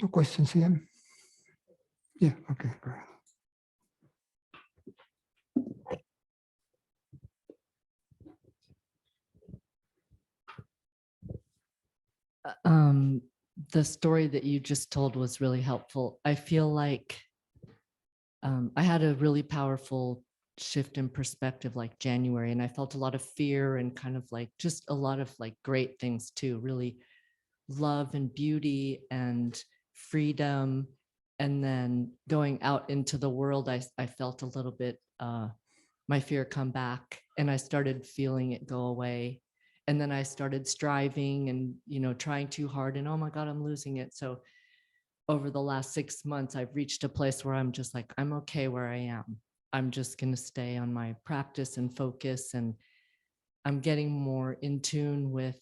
No questions here? Yeah, okay, go ahead. The story that you just told was really helpful. I feel like I had a really powerful shift in perspective like January, and I felt a lot of fear and kind of like just a lot of like great things too, really love and beauty and freedom. And then going out into the world, I felt a little bit my fear come back, and I started feeling it go away. And then I started striving and, you know, trying too hard, and oh my God, I'm losing it. So over the last 6 months, I've reached a place where I'm just like, I'm okay where I am. I'm just going to stay on my practice and focus. And I'm getting more in tune with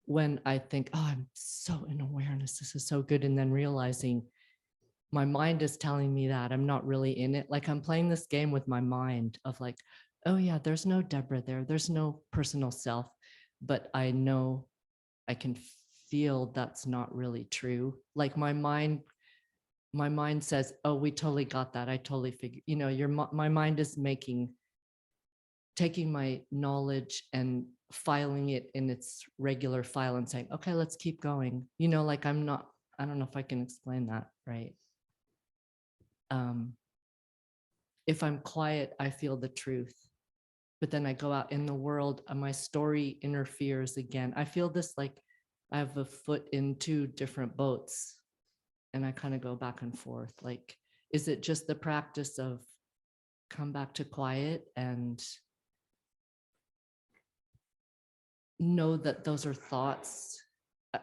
when I think, oh, I'm so in awareness, this is so good. And then realizing my mind is telling me that I'm not really in it. Like I'm playing this game with my mind of like, oh yeah, there's no Deborah there. There's no personal self, but I know I can feel that's not really true. Like my mind says, oh, we totally got that. I totally figured, you know, my mind is taking my knowledge and filing it in its regular file and saying, okay, let's keep going. You know, like I don't know if I can explain that, right? If I'm quiet, I feel the truth. But then I go out in the world and my story interferes again. I feel this like I have a foot in two different boats and I kind of go back and forth. Like, is it just the practice of come back to quiet and know that those are thoughts?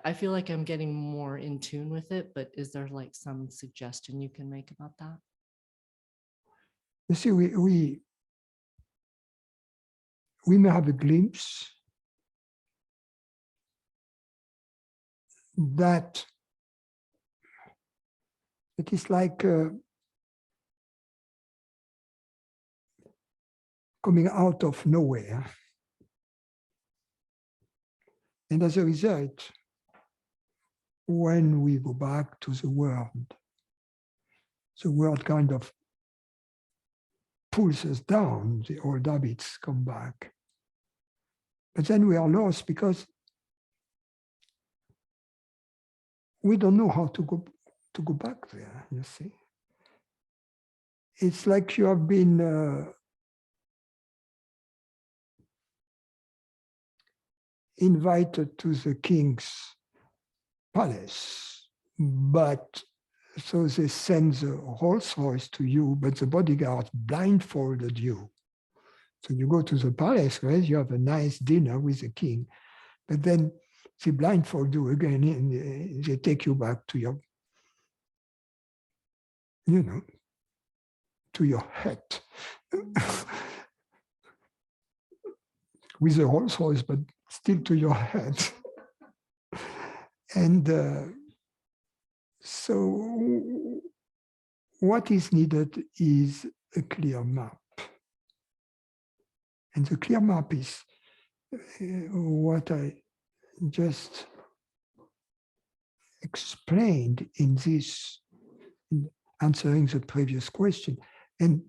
I feel like I'm getting more in tune with it, but is there like some suggestion you can make about that? You see, we may have a glimpse that it is like coming out of nowhere. And as a result, when we go back to the world kind of pulls us down, the old habits come back. But then we are lost because we don't know how to go back there, you see. It's like you have been invited to the king's palace, but so they send the Rolls Royce to you, but the bodyguard blindfolded you. So you go to the palace, right? You have a nice dinner with the king, but then they blindfold you again and they take you back to your, you know, to your hut with a Rolls Royce, but still to your hut. And so what is needed is a clear map. And the clear map is what I just explained in this, in answering the previous question. And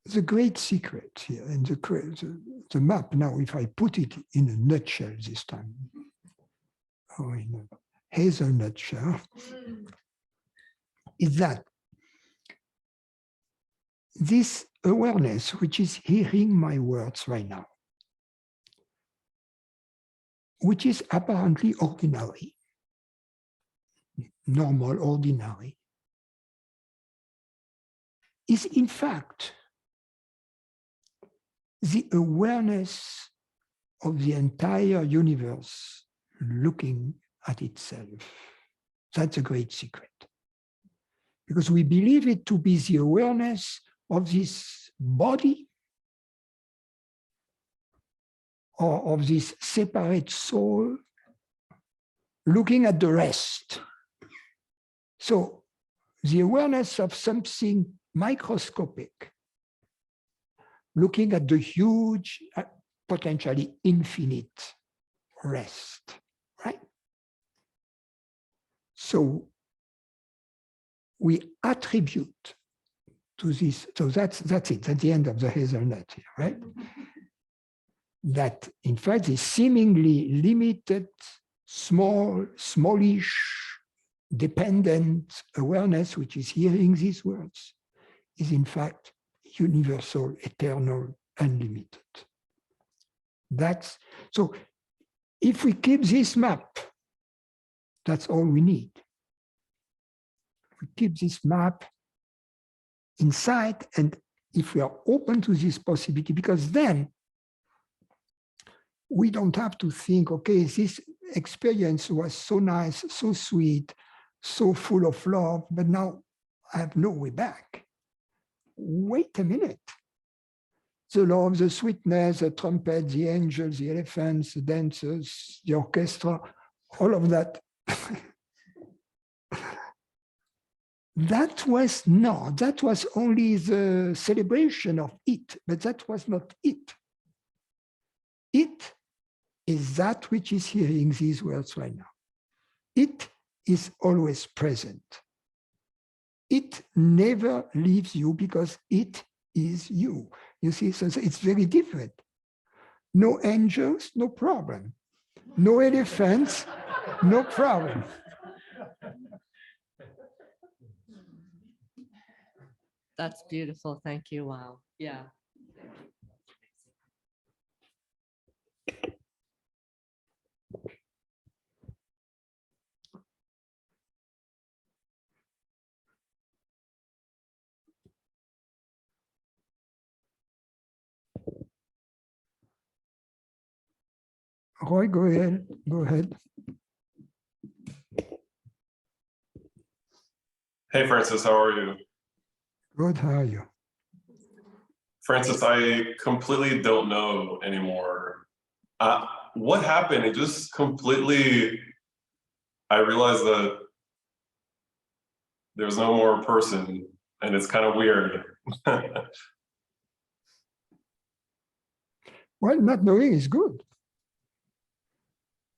the great secret here, and the map now, if I put it in a nutshell this time, or in a hazelnut shell, is that this awareness, which is hearing my words right now, which is apparently ordinary, normal, ordinary, is in fact the awareness of the entire universe looking at itself. That's a great secret. Because we believe it to be the awareness of this body or of this separate soul looking at the rest. So the awareness of something microscopic, looking at the huge, potentially infinite rest, right? So we attribute to this, so that's it, at the end of the hazelnut here, right? That in fact, the seemingly limited, smallish, dependent awareness, which is hearing these words, is in fact universal, eternal, unlimited. That's so. If we keep this map, that's all we need. We keep this map inside, and if we are open to this possibility, because then we don't have to think, okay, this experience was so nice, so sweet, so full of love, but now I have no way back. Wait a minute. The love, the sweetness, the trumpet, the angels, the elephants, the dancers, the orchestra, all of that. That was only the celebration of it, but that was not it. It is that which is hearing these words right now. It is always present. It never leaves you because it is you. You see, so it's very different. No angels, no problem. No elephants, no problem. That's beautiful. Thank you. Wow. Yeah. Roy, go ahead. Go ahead. Hey, Francis, how are you? Good, how are you? Francis, I completely don't know anymore. What happened? It just completely, I realized that there's no more person, and it's kind of weird. Well, not knowing is good.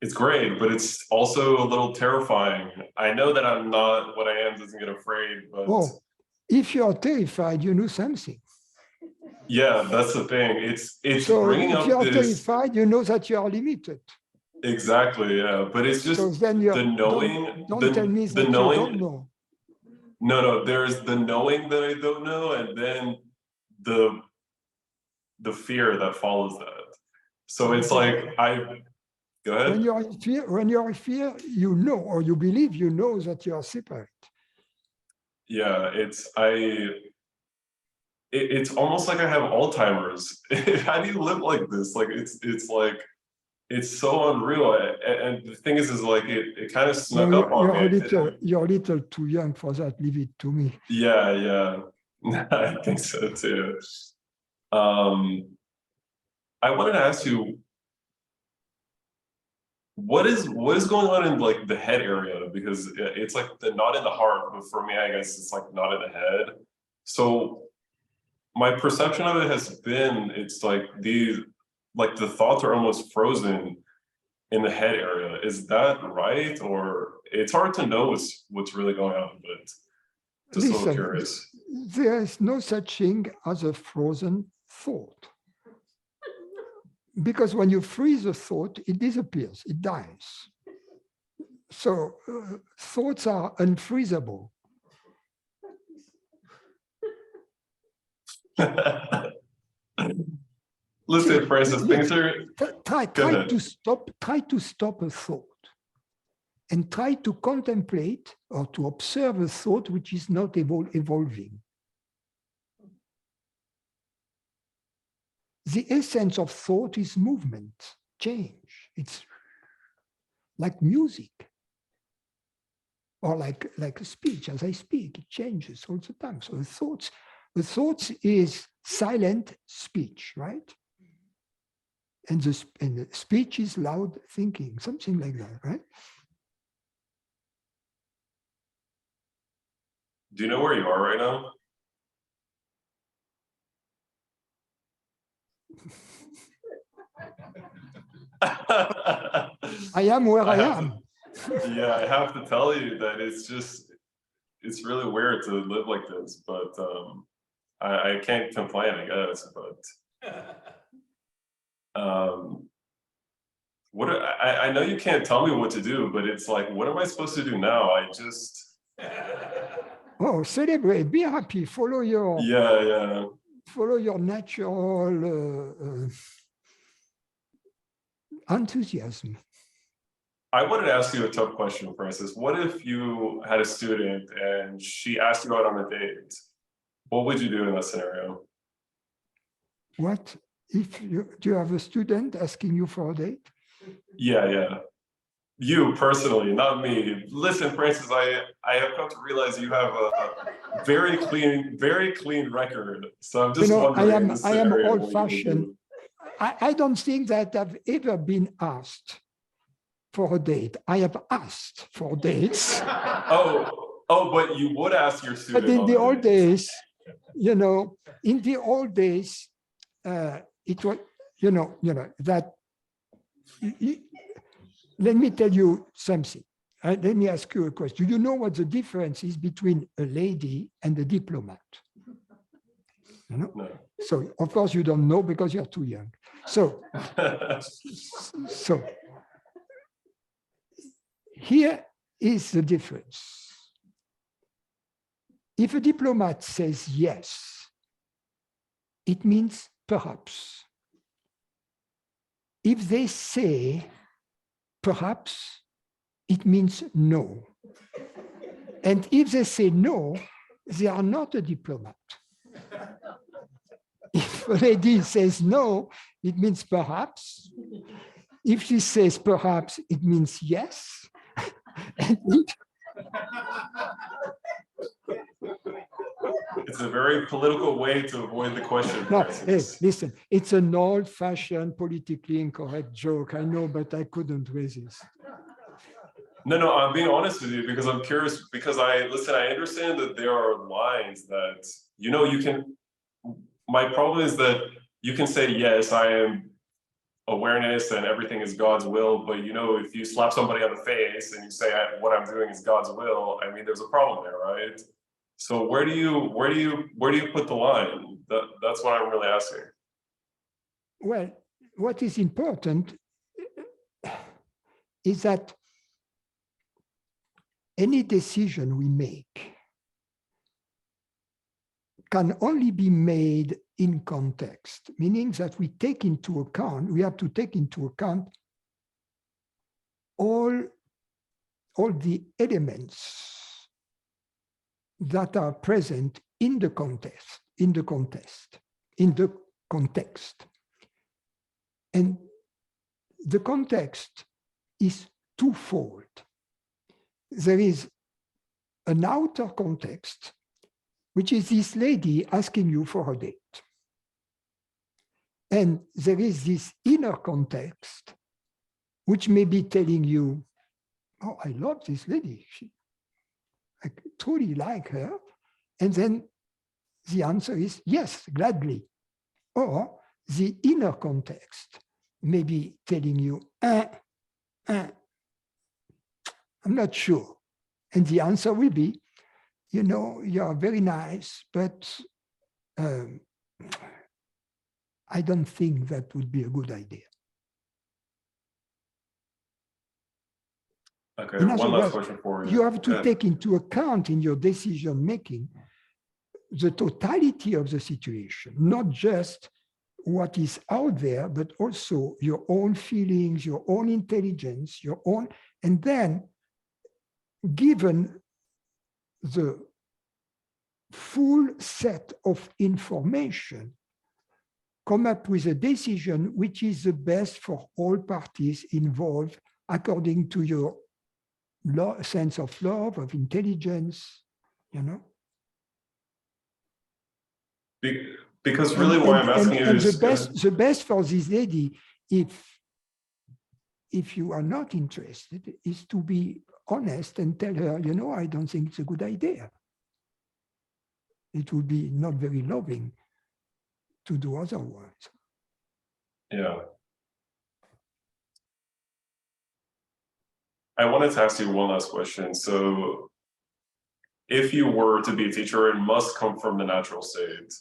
It's great, but it's also a little terrifying. I know that I'm not, what I am doesn't get afraid, but... Oh, if you're terrified, you know something. Yeah, that's the thing. It's so bringing if up you're this... terrified, you know that you are limited. Exactly, yeah. But it's just so then the knowing... Don't tell me that knowing, you don't know. No, there's the knowing that I don't know, and then the fear that follows that. So it's like, go ahead. When you're in fear, you know, or you believe you know that you are separate. Yeah, it's almost like I have Alzheimer's. How do you live like this? Like it's like, it's so unreal. And the thing is like it kind of snuck up on me. You're a little too young for that. Leave it to me. Yeah. I think so too. I wanted to ask you, what is going on in like the head area? Because it's like not in the heart, but for me, I guess it's like not in the head. So my perception of it has been, it's like the thoughts are almost frozen in the head area. Is that right? Or it's hard to know what's really going on, but just a little curious. There is no such thing as a frozen thought. Because when you freeze a thought, it disappears, it dies. So thoughts are unfreezable. Listen, Francis, things are... Try to stop a thought and try to contemplate or to observe a thought which is not evolving. The essence of thought is movement, change. It's like music or like a speech. As I speak, it changes all the time. So the thoughts is silent speech, right? And the speech is loud thinking, something like that, right? Do you know where you are right now? I am where I am. Yeah, I have to tell you that it's really weird to live like this, but I can't complain, I guess, but I know you can't tell me what to do, but it's like, what am I supposed to do now? Oh, celebrate, be happy, follow your natural enthusiasm. I wanted to ask you a tough question, Francis. What if you had a student and she asked you out on a date? What would you do in that scenario? What if do you have a student asking you for a date? Yeah. You personally, not me. Listen, Francis, I have come to realize you have a very clean record. So I'm just wondering. I am old-fashioned. I don't think that I've ever been asked for a date. I have asked for dates. But you would ask your student. But in the old days, it was, that. Let me tell you something. Let me ask you a question. Do you know what the difference is between a lady and a diplomat? No. So of course you don't know because you're too young. So here is the difference. If a diplomat says yes, it means perhaps. If they say perhaps, it means no. And if they say no, they are not a diplomat. If a lady says no, it means perhaps. If she says perhaps, it means yes. It's a very political way to avoid the question. No, hey, listen, it's an old-fashioned, politically incorrect joke, I know, but I couldn't resist. No, I'm being honest with you because I'm curious, because I understand that there are lines that, you can, my problem is that you can say, yes, I am awareness and everything is God's will, but if you slap somebody on the face and you say what I'm doing is God's will, I mean, there's a problem there, right? So where do you put the line? That's what I'm really asking. Well, what is important is that any decision we make can only be made in context, meaning that we have to take into account all the elements that are present in the context. And the context is twofold. There is an outer context, which is this lady asking you for a date. And there is this inner context, which may be telling you, oh, I love this lady. I truly like her. And then the answer is yes, gladly. Or the inner context may be telling you, I'm not sure. And the answer will be, you are very nice, but I don't think that would be a good idea. Okay, one last question for you. You have to take into account in your decision making the totality of the situation, not just what is out there, but also your own feelings, your own intelligence, and then given the full set of information, come up with a decision which is the best for all parties involved according to your sense of love, of intelligence, Because really why I'm asking you is... the best for this lady, if you are not interested, is to be honest and tell her, I don't think it's a good idea. it would be not very loving to do otherwise. Yeah. I wanted to ask you one last question. So if you were to be a teacher, it must come from the natural state.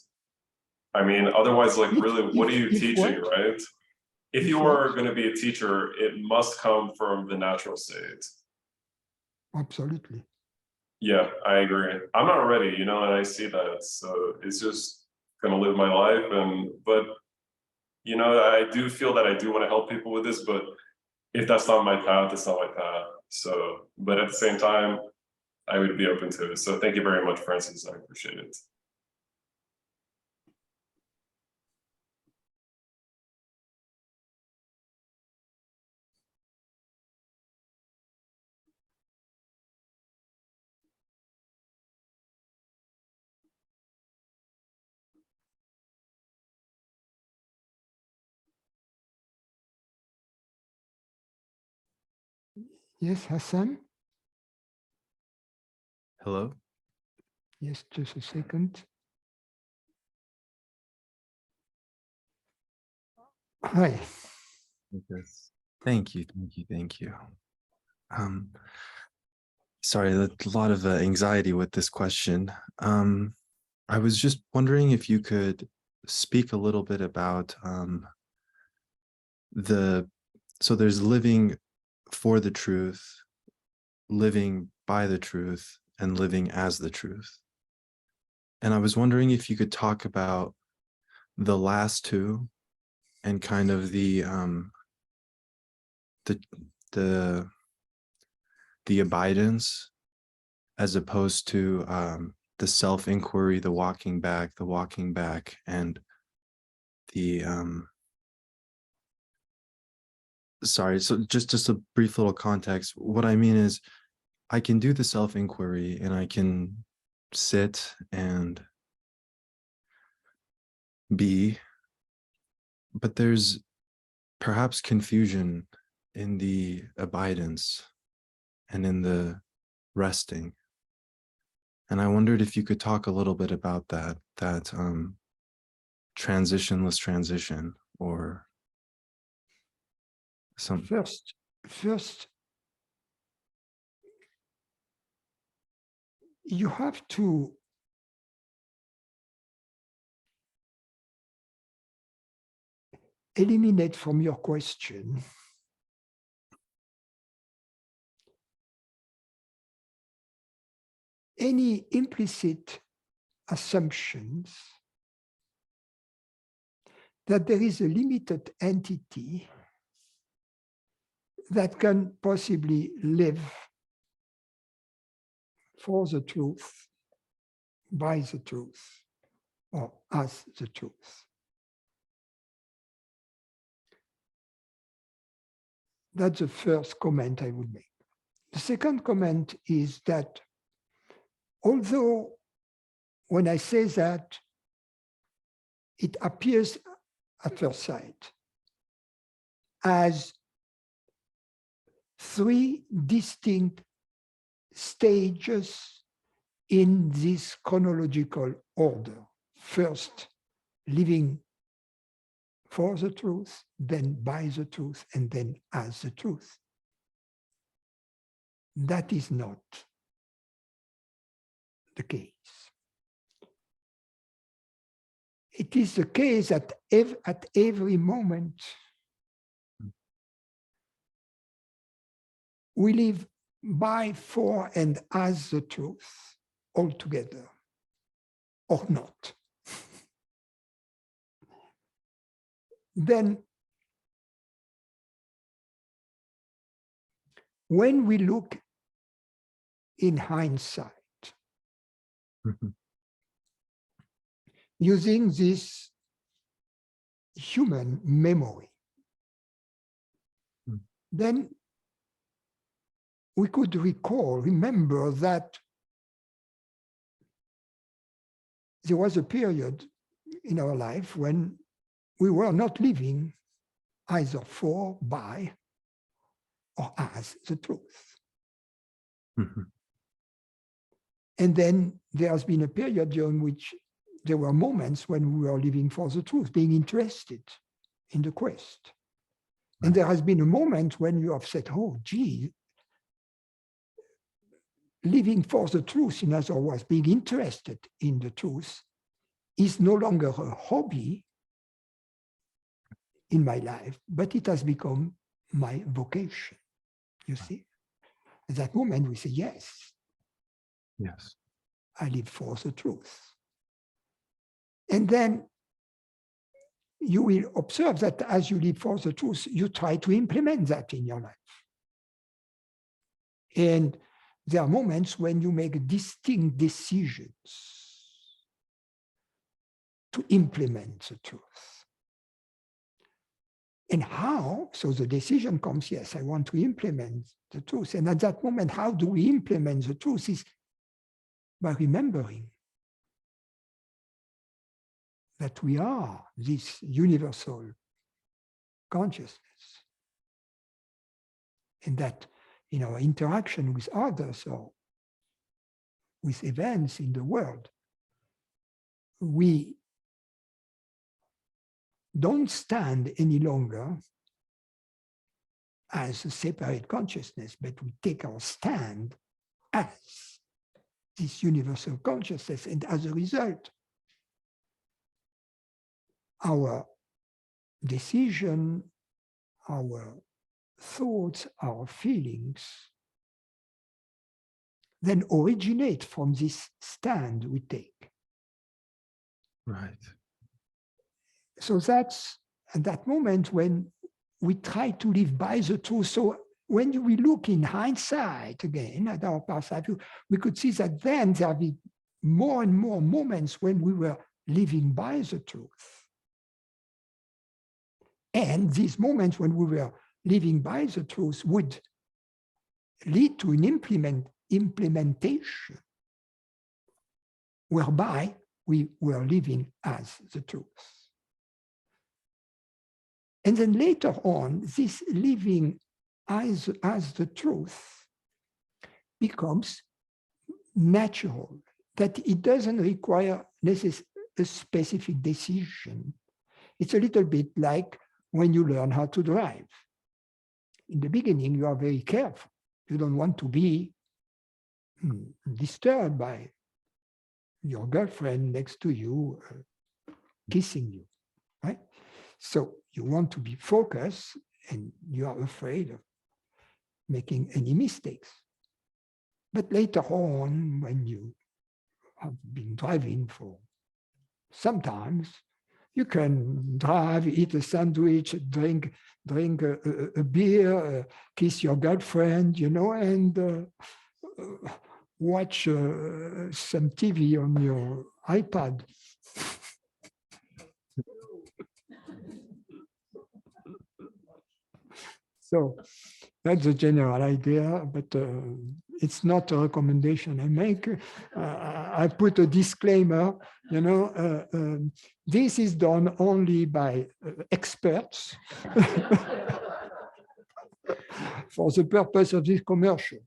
I mean, otherwise, like really, what are you teaching, what? right? If you are going to be a teacher, it must come from the natural state. Absolutely. Yeah, I agree. I'm not ready, you know, and I see that. So it's just gonna live my life. But you know, I do feel that I do want to help people with this, but if that's not my path, it's not my path. So, but at the same time, I would be open to it. So thank you very much, Francis. I appreciate it. Yes, Hassan? Hello? Yes, just a second. Hi. Yes. Thank you, thank you, thank you. Sorry, a lot of anxiety with this question. I was just wondering if you could speak a little bit about so there's living for the truth, living by the truth, and living as the truth. And I was wondering if you could talk about the last two and kind of the abidance as opposed to the self-inquiry, the walking back, and the sorry, so just a brief little context. What I mean is I can do the self-inquiry and I can sit and be, but there's perhaps confusion in the abidance and in the resting. And I wondered if you could talk a little bit about that transitionless transition or some. First, you have to eliminate from your question any implicit assumptions that there is a limited entity that can possibly live for the truth, by the truth, or as the truth. That's the first comment I would make. The second comment is that although when I say that, it appears at first sight as three distinct stages in this chronological order. First, living for the truth, then by the truth, and then as the truth. That is not the case. It is the case that at every moment we live by, for, and as the truth altogether, or not. Then, when we look in hindsight, using this human memory, then we could remember that there was a period in our life when we were not living either for, by, or as the truth. And then there has been a period during which there were moments when we were living for the truth, being interested in the quest. And there has been a moment when you have said, oh, gee, living for the truth, in other words, being interested in the truth, is no longer a hobby in my life, but it has become my vocation. You see? At that moment, we say, yes. Yes. I live for the truth. And then you will observe that as you live for the truth, you try to implement that in your life. And there are moments when you make distinct decisions to implement the truth. And how? So the decision comes, yes, I want to implement the truth. And at that moment, how do we implement the truth is by remembering that we are this universal consciousness. And that in our interaction with others or with events in the world, we don't stand any longer as a separate consciousness, but we take our stand as this universal consciousness. And as a result, our decision, our thoughts, our feelings then originate from this stand we take. Right. So that's at that moment when we try to live by the truth. So when we look in hindsight again at our past life, we could see that then there have been more and more moments when we were living by the truth. And these moments when we were living by the truth would lead to an implementation whereby we were living as the truth. And then later on, this living as the truth becomes natural, that it doesn't require a specific decision. It's a little bit like when you learn how to drive. In the beginning, you are very careful. You don't want to be disturbed by your girlfriend next to you kissing you, right? So you want to be focused and you are afraid of making any mistakes. But later on, when you have been driving for sometimes, you can drive, eat a sandwich, drink a beer, kiss your girlfriend, you know, and watch some TV on your iPad. So that's a general idea, but it's not a recommendation I make. I put a disclaimer, you know, this is done only by experts for the purpose of this commercial.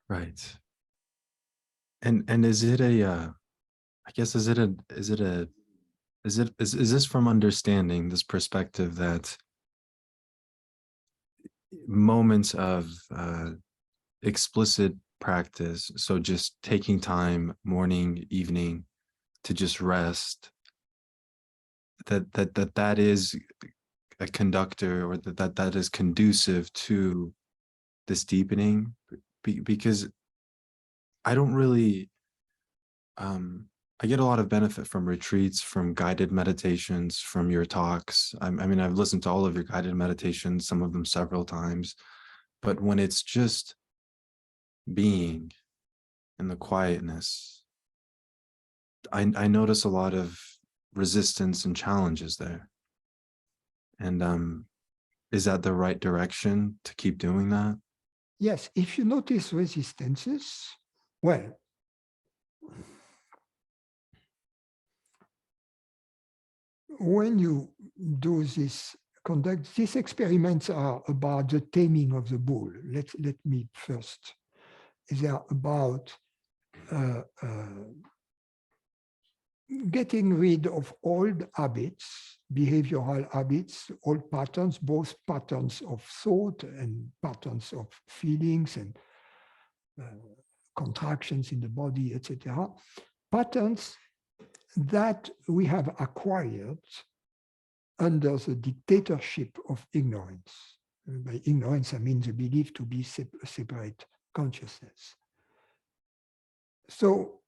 Right. And is it a I guess is this from understanding this perspective that moments of explicit practice, so just taking time morning, evening to just rest, that is a conductor, or that is conducive to this deepening? Because I don't really I get a lot of benefit from retreats, from guided meditations, from your talks. I mean, I've listened to all of your guided meditations, some of them several times, but when it's just being in the quietness, I notice a lot of resistance and challenges there. And is that the right direction to keep doing that? Yes, if you notice resistances, well, when you do this conduct. These experiments are about the taming of the bull. Let me first. They are about getting rid of old habits, behavioral habits, old patterns, both patterns of thought and patterns of feelings and contractions in the body, etc. Patterns that we have acquired under the dictatorship of ignorance. By ignorance, I mean the belief to be separate consciousness. So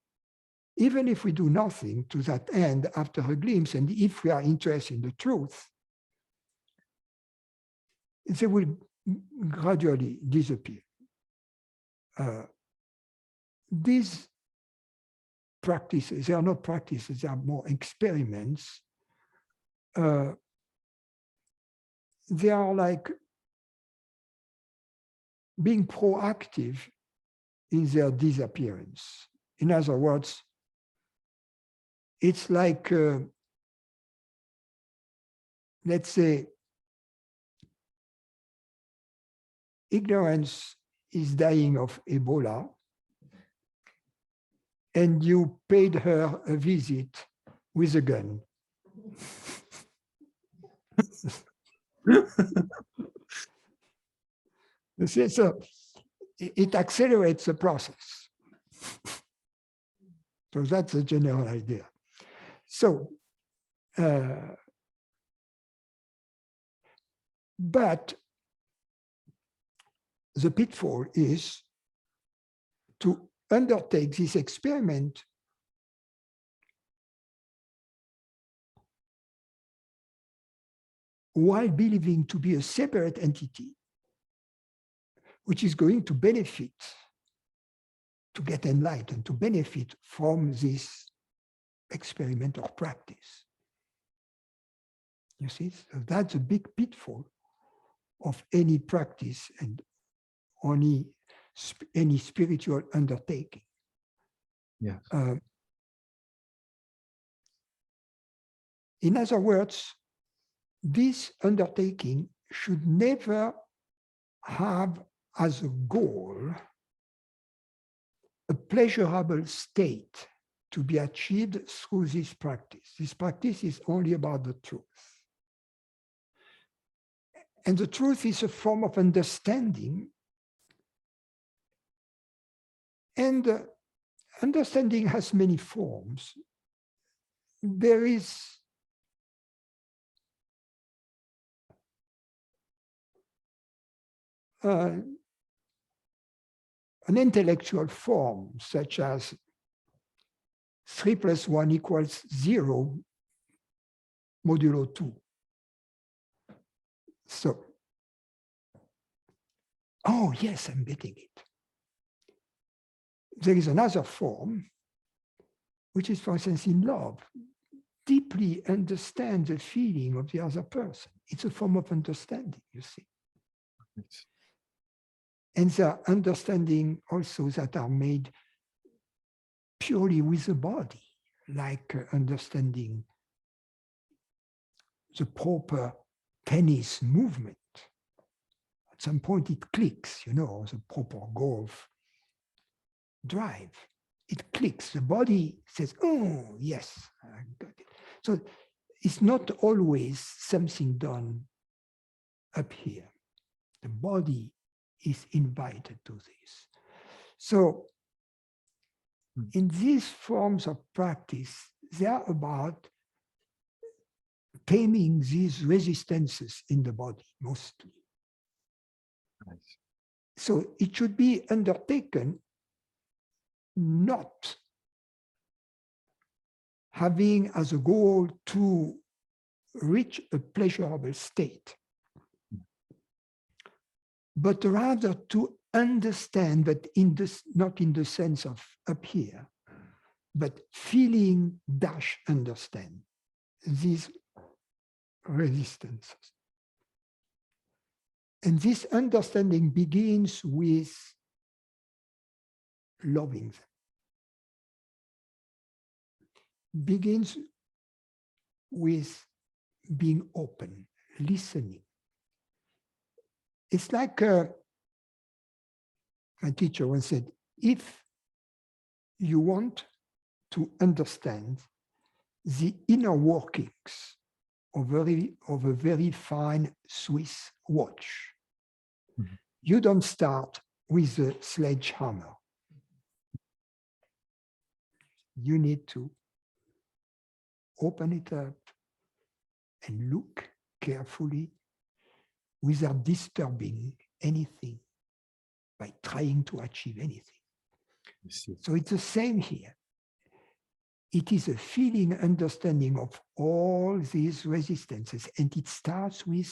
even if we do nothing to that end after a glimpse, and if we are interested in the truth, they will gradually disappear. These practices, they are not practices, they are more experiments. They are like being proactive in their disappearance. In other words, it's like, let's say, ignorance is dying of Ebola, and you paid her a visit with a gun. You see, so it accelerates the process. So that's the general idea. So, but the pitfall is to undertake this experiment while believing to be a separate entity, which is going to benefit, to get enlightened, to benefit from this experiment or practice. You see, so that's a big pitfall of any practice and any spiritual undertaking. Yes. In other words, this undertaking should never have as a goal a pleasurable state to be achieved through this practice. This practice is only about the truth. And the truth is a form of understanding. And understanding has many forms. There is an intellectual form, such as 3 + 1 = 0 modulo 2. So, oh yes, I'm getting it. There is another form, which is, for instance, in love. Deeply understand the feeling of the other person. It's a form of understanding, you see. And there are understanding also that are made purely with the body, like understanding the proper tennis movement. At some point it clicks, you know, the proper golf drive. It clicks, the body says, oh, yes, I got it. So it's not always something done up here. The body is invited to this. So in these forms of practice, they are about taming these resistances in the body, mostly. Nice. So it should be undertaken not having as a goal to reach a pleasurable state, but rather to understand that not in the sense of up here, but feeling - understand these resistances. And this understanding begins with loving them. Begins with being open, listening. It's like my teacher once said, if you want to understand the inner workings of a very fine Swiss watch, you don't start with a sledgehammer. You need to open it up and look carefully without disturbing anything by trying to achieve anything. So it's the same here. It is a feeling understanding of all these resistances, and it starts with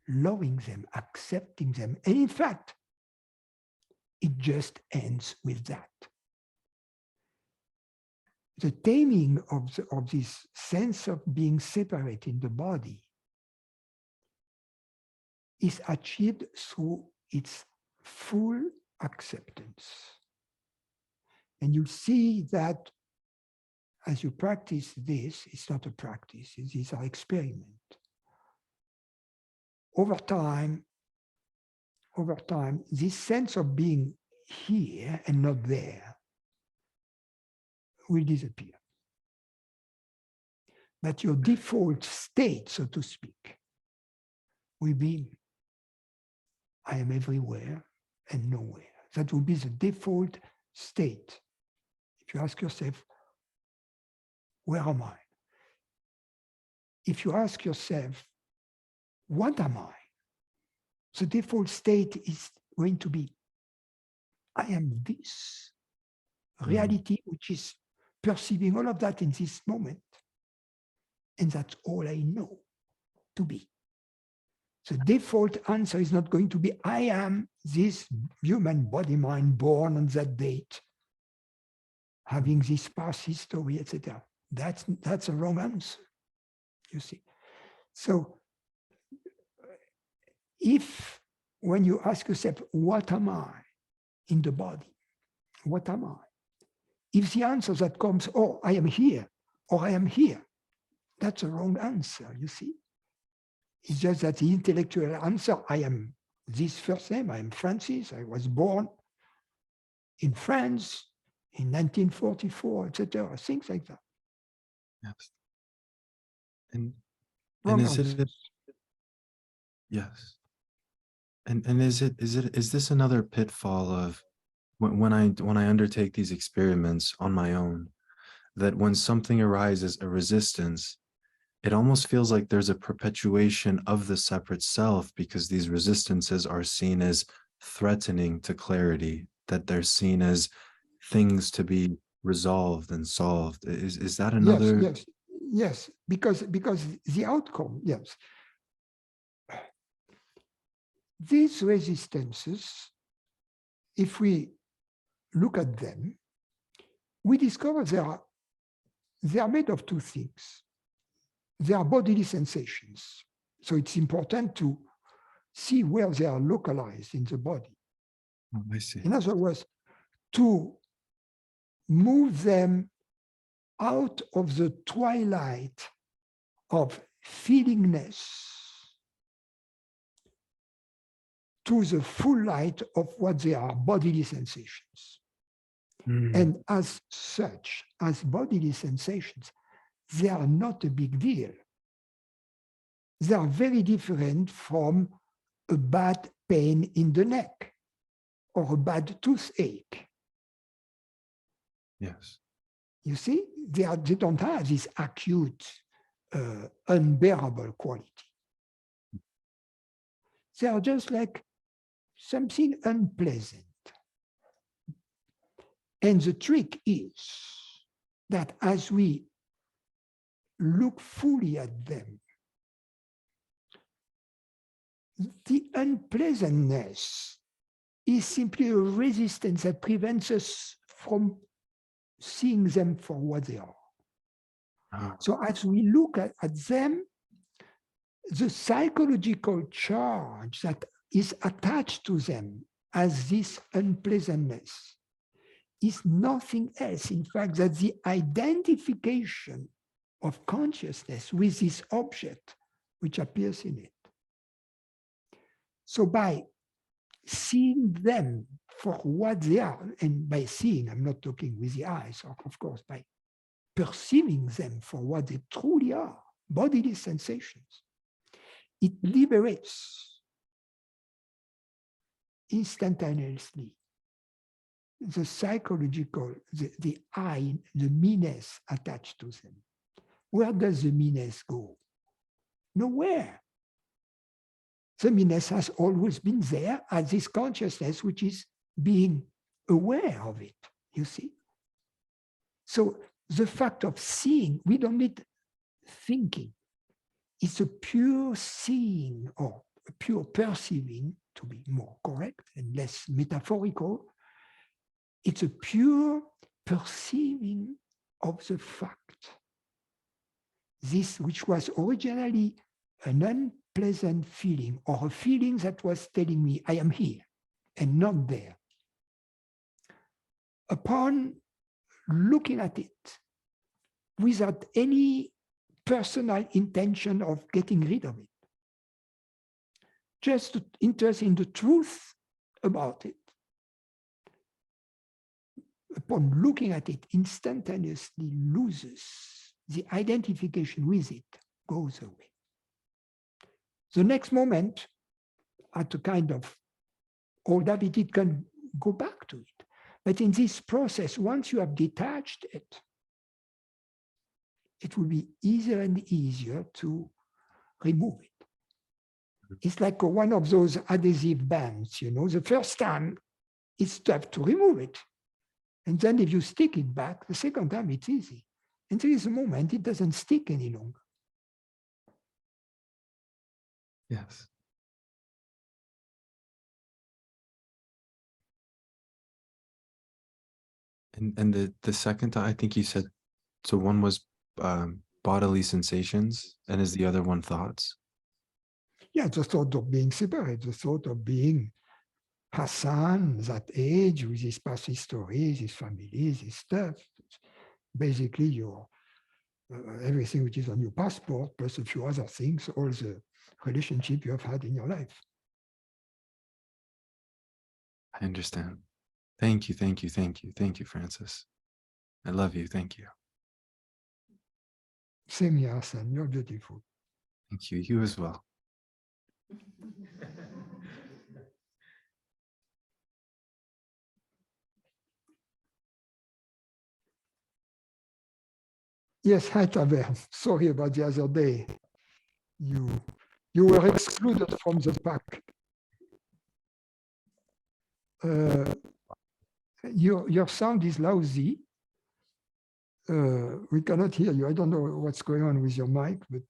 loving them, accepting them. And in fact, it just ends with that. The taming of this sense of being separate in the body is achieved through its full acceptance. And you see that as you practice this, it's not a practice, these are experiments. Over time, this sense of being here and not there will disappear. But your default state, so to speak, will be, I am everywhere and nowhere. That will be the default state. If you ask yourself, where am I? If you ask yourself, what am I? The default state is going to be, I am this reality, which is perceiving all of that in this moment. And that's all I know to be. The default answer is not going to be, I am this human body mind born on that date, having this past history, etc. That's a wrong answer, you see. So if when you ask yourself, what am I in the body? What am I? If the answer that comes, oh, I am here, or I am here, that's a wrong answer, you see. It's just that the intellectual answer, I am this first name, I am Francis, I was born in France in 1944, etc., things like that. Yes. And Wrong is answer. it, yes. And is this another pitfall of when I undertake these experiments on my own, that when something arises, a resistance, it almost feels like there's a perpetuation of the separate self because these resistances are seen as threatening to clarity, that they're seen as things to be resolved and solved. Is that another? Yes, because the outcome, yes. These resistances, if we look at them, we discover they are made of two things. They are bodily sensations. So it's important to see where they are localized in the body. Oh, I see. In other words, to move them out of the twilight of feelingness to the full light of what they are, bodily sensations. And as such, as bodily sensations, they are not a big deal. They are very different from a bad pain in the neck or a bad toothache. Yes. You see, they don't have this acute, unbearable quality. They are just like something unpleasant. And the trick is that as we look fully at them, the unpleasantness is simply a resistance that prevents us from seeing them for what they are. So as we look at them, the psychological charge that is attached to them as this unpleasantness is nothing else, in fact, that the identification of consciousness with this object which appears in it. So by seeing them for what they are, and by seeing, I'm not talking with the eyes, of course, by perceiving them for what they truly are, bodily sensations, it liberates instantaneously the psychological, the I, the meanness attached to them. Where does the meanness go? Nowhere. The meanness has always been there as this consciousness, which is being aware of it, you see. So the fact of seeing, we don't need thinking. It's a pure seeing or a pure perceiving, to be more correct and less metaphorical. It's a pure perceiving of the fact. This, which was originally an unpleasant feeling or a feeling that was telling me I am here and not there. Upon looking at it without any personal intention of getting rid of it, just interested in the truth about it, upon looking at it, instantaneously loses the identification with it, goes away. The next moment, at a kind of old habit, it can go back to it. But in this process, once you have detached it, it will be easier and easier to remove it. It's like one of those adhesive bands, you know, the first time it's tough to remove it. And then if you stick it back, the second time it's easy. And there is a moment it doesn't stick any longer. Yes. And the second time, I think you said, so one was bodily sensations, and is the other one thoughts? Yeah, the thought of being separate, the thought of being Hassan, that age, with his past histories, his families, his stuff. Basically, your everything which is on your passport, plus a few other things, all the relationship you have had in your life. I understand. Thank you, thank you, thank you. Thank you, Francis. I love you. Thank you. Same here, Hassan, you're beautiful. Thank you. You as well. Yes, hi, Taber. Sorry about the other day. You were excluded from the pack. Your sound is lousy. We cannot hear you. I don't know what's going on with your mic, but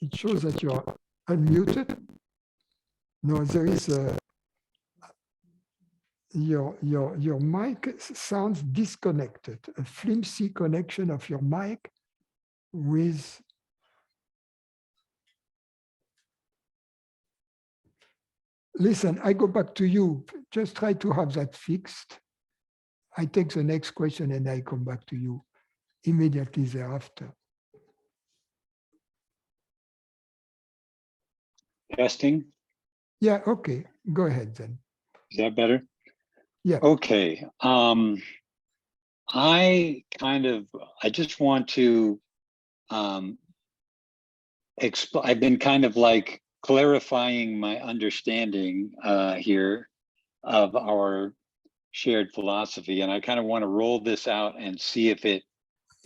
it shows that you are unmuted. No, there is your mic sounds disconnected. A flimsy connection of your mic with. Listen, I go back to you. Just try to have that fixed. I take the next question and I come back to you immediately thereafter. Testing. Yeah, okay. Go ahead then. Is that better? Yeah. Okay. I just want to I've been kind of like clarifying my understanding here of our shared philosophy, and I kind of want to roll this out and see if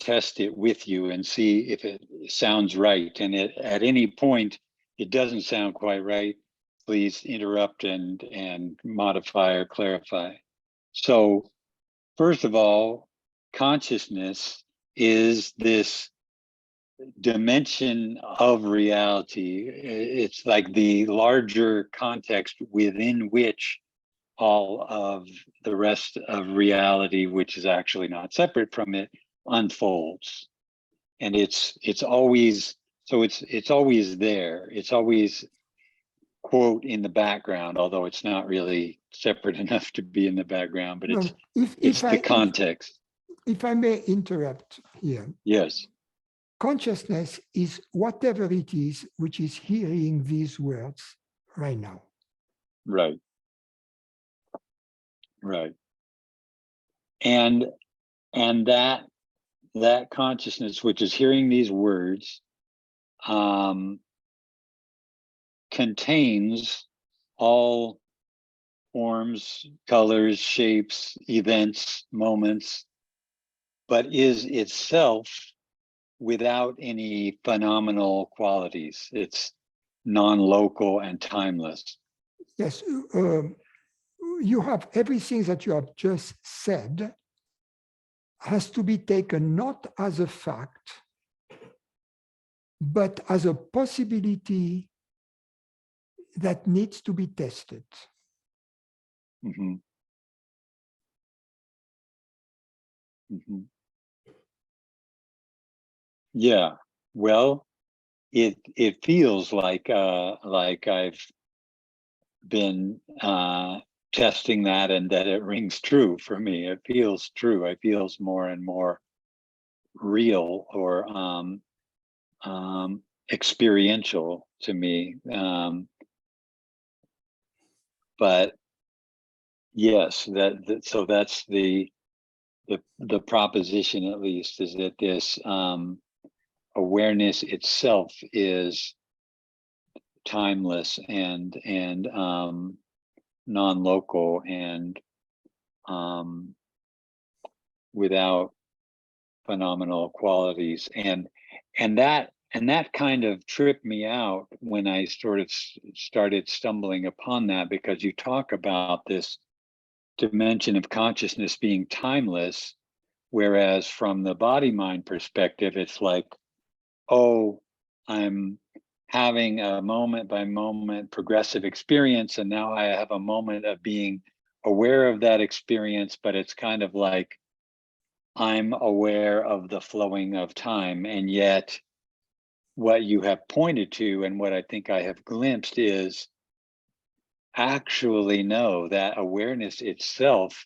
test it with you and see if it sounds right. And at any point it doesn't sound quite right, please interrupt and modify or clarify. So first of all, consciousness is this dimension of reality. It's like the larger context within which all of the rest of reality, which is actually not separate from it, unfolds. And it's always, so it's always there. It's always, quote, in the background, although it's not really separate enough to be in the background, but it's the context. if I may interrupt here, Yes. consciousness is whatever it is which is hearing these words right now. Right. Right. And that consciousness, which is hearing these words, contains all forms, colors, shapes, events, moments, but is itself without any phenomenal qualities. It's non-local and timeless. Yes, you have everything that you have just said has to be taken not as a fact, but as a possibility that needs to be tested. Mm-hmm. Mm-hmm. Yeah, well, it feels like I've been testing that, and that it rings true for me. It feels true. It feels more and more real, or experiential to me. But yes, so that's the proposition, at least, is that this awareness itself is timeless and non-local and without phenomenal qualities, and that kind of tripped me out when I sort of started stumbling upon that, because you talk about this dimension of consciousness being timeless, whereas from the body-mind perspective, it's like, oh, I'm having a moment by moment progressive experience, and now I have a moment of being aware of that experience, but it's kind of like I'm aware of the flowing of time. And yet what you have pointed to, and what I think I have glimpsed, is actually, no, that awareness itself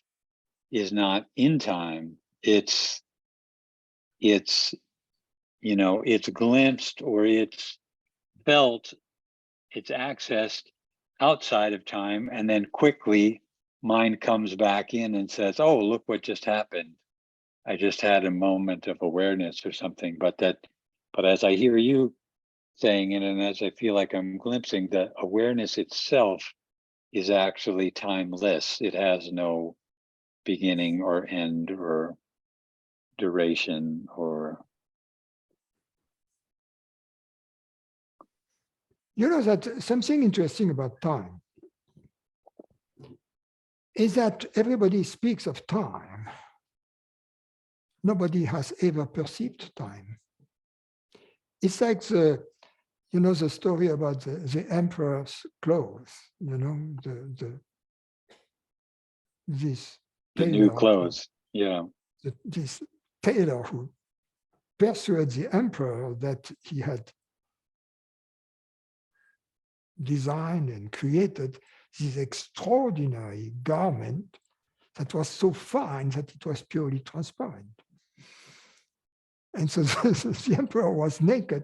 is not in time. It's you know, it's glimpsed, or it's felt, it's accessed outside of time, and then quickly mind comes back in and says, oh, look what just happened. I just had a moment of awareness or something. But as I hear you saying it, and as I feel like I'm glimpsing, that awareness itself is actually timeless. It has no beginning or end or duration or... You know that something interesting about time is that everybody speaks of time. Nobody has ever perceived time. It's like the story about the emperor's clothes, this The new tailor, clothes, yeah. this tailor who persuaded the emperor that he had designed and created this extraordinary garment that was so fine that it was purely transparent. And so the emperor was naked,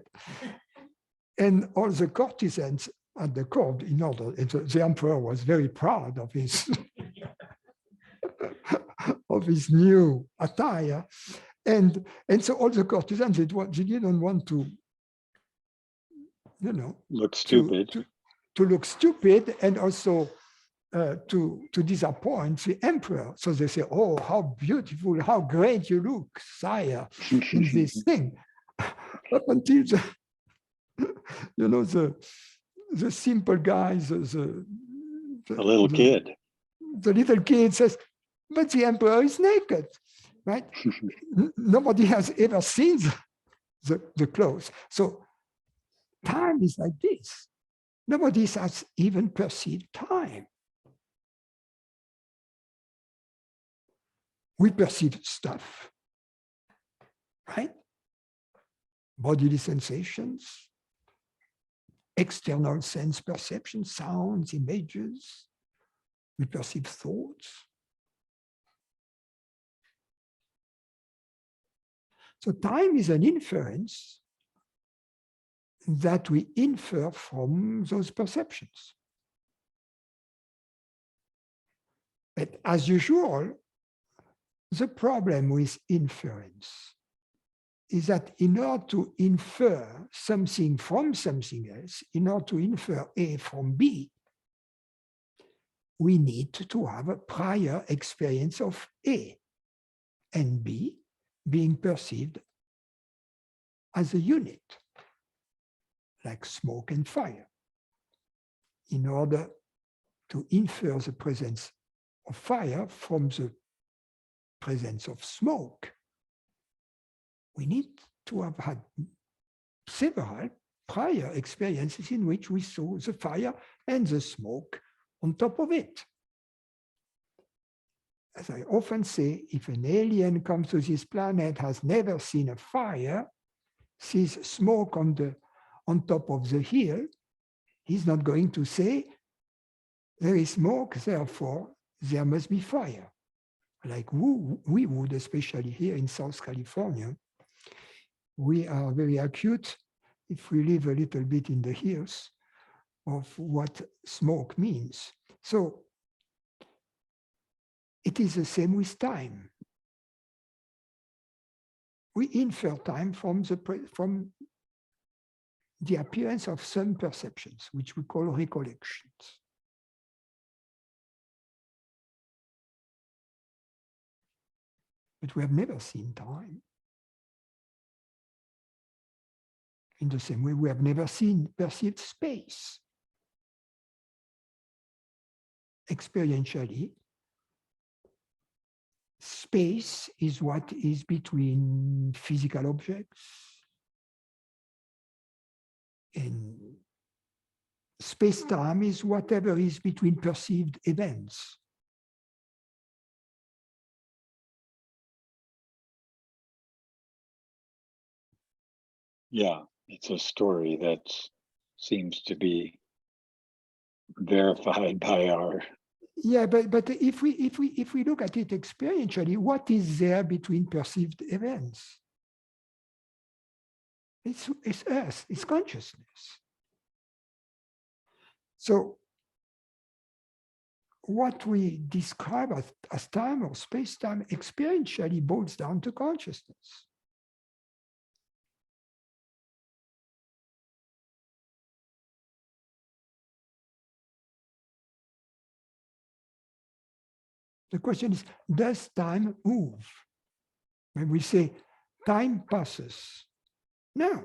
and all the courtesans at the court, and the emperor was very proud of his of his new attire, and so all the courtesans, they didn't want to, Look stupid. to look stupid, and also to disappoint the emperor. So they say, oh, how beautiful, how great you look, sire, in this thing. Up until the simple guy, the little kid. The little kid says, but the emperor is naked, right? Nobody has ever seen the clothes. So time is like this. Nobody has even perceived time. We perceive stuff, right? Bodily sensations, external sense perception, sounds, images. We perceive thoughts. So time is an inference that we infer from those perceptions. But as usual, the problem with inference is that in order to infer something from something else, in order to infer A from B, we need to have a prior experience of A and B being perceived as a unit, like smoke and fire. In order to infer the presence of fire from the presence of smoke, we need to have had several prior experiences in which we saw the fire and the smoke on top of it. As I often say, if an alien comes to this planet, has never seen a fire, sees smoke on top of the hill, he's not going to say, there is smoke, therefore there must be fire. Like we would, especially here in South California, we are very acute if we live a little bit in the hills of what smoke means. So it is the same with time. We infer time from the appearance of some perceptions, which we call recollections. But we have never seen time. In the same way, we have never perceived space. Experientially, space is what is between physical objects, and space-time is whatever is between perceived events. Yeah, it's a story that seems to be verified by our. Yeah, but if we look at it experientially, what is there between perceived events? It's us, it's consciousness. So what we describe as time or space-time experientially boils down to consciousness. The question is, does time move? When we say time passes, no,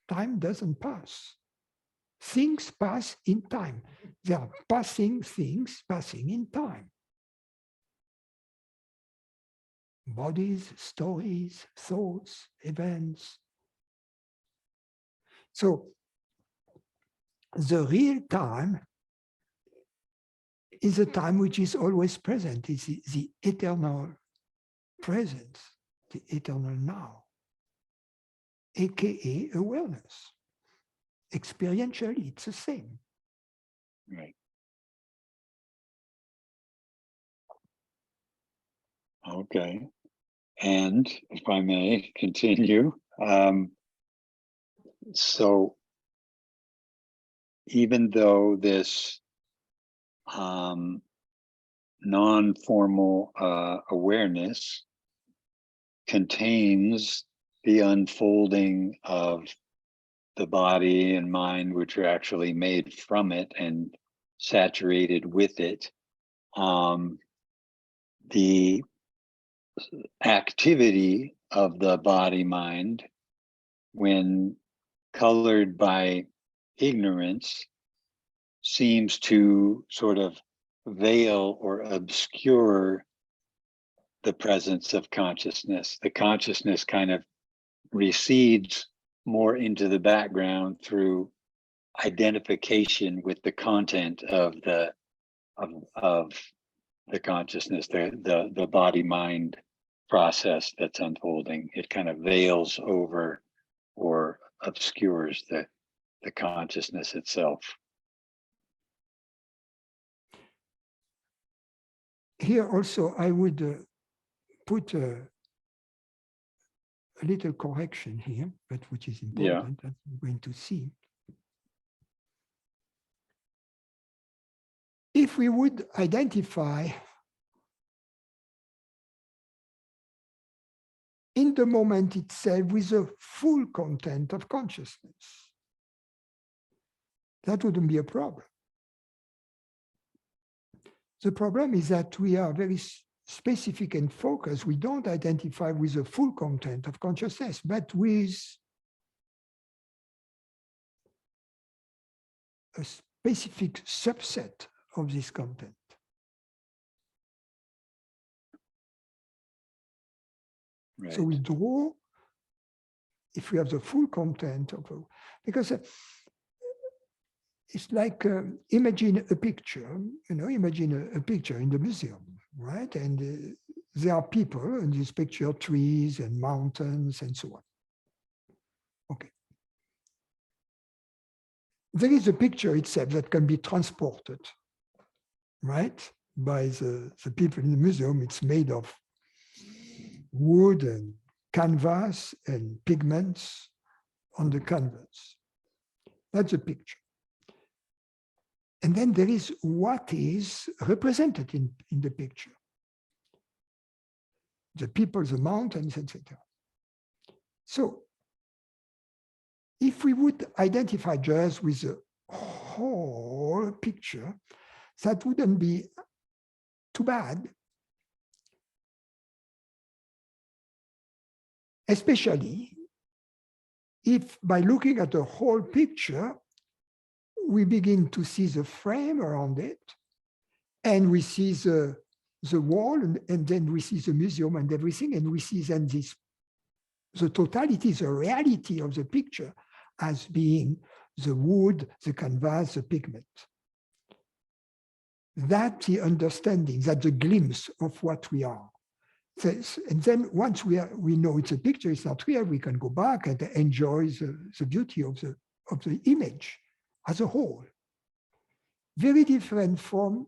time doesn't pass. Things pass in time. There are passing things passing in time. Bodies, stories, thoughts, events. So the real time is a time which is always present. It's the eternal presence, the eternal now, aka awareness. Experientially, it's the same. Right. Okay. And if I may continue, so even though this non-formal awareness contains the unfolding of the body and mind, which are actually made from it and saturated with it, the activity of the body mind, when colored by ignorance, seems to sort of veil or obscure the presence of consciousness. The consciousness kind of recedes more into the background through identification with the content of the consciousness, the body mind process that's unfolding. It kind of veils over or obscures the consciousness itself. Here also, I would put a little correction here, but which is important, that we're going to see. If we would identify in the moment itself with the full content of consciousness, that wouldn't be a problem. The problem is that we are very specific and focused. We don't identify with the full content of consciousness, but with a specific subset of this content. Right. So we draw, if we have the full content of, because it's like imagine a picture, imagine a picture in the museum, right? And there are people in this picture, trees and mountains and so on. Okay. There is a picture itself that can be transported, right? By the people in the museum. It's made of wood and canvas and pigments on the canvas. That's a picture. And then there is what is represented in the picture. The people, the mountains, etc. So if we would identify just with the whole picture, that wouldn't be too bad. Especially if by looking at the whole picture, we begin to see the frame around it, and we see the wall, and then we see the museum and everything, and we see then the totality, the reality of the picture as being the wood, the canvas, the pigment. That's the understanding, that's the glimpse of what we are. And then once we know it's a picture, it's not real, we can go back and enjoy the beauty of the image as a whole. Very different from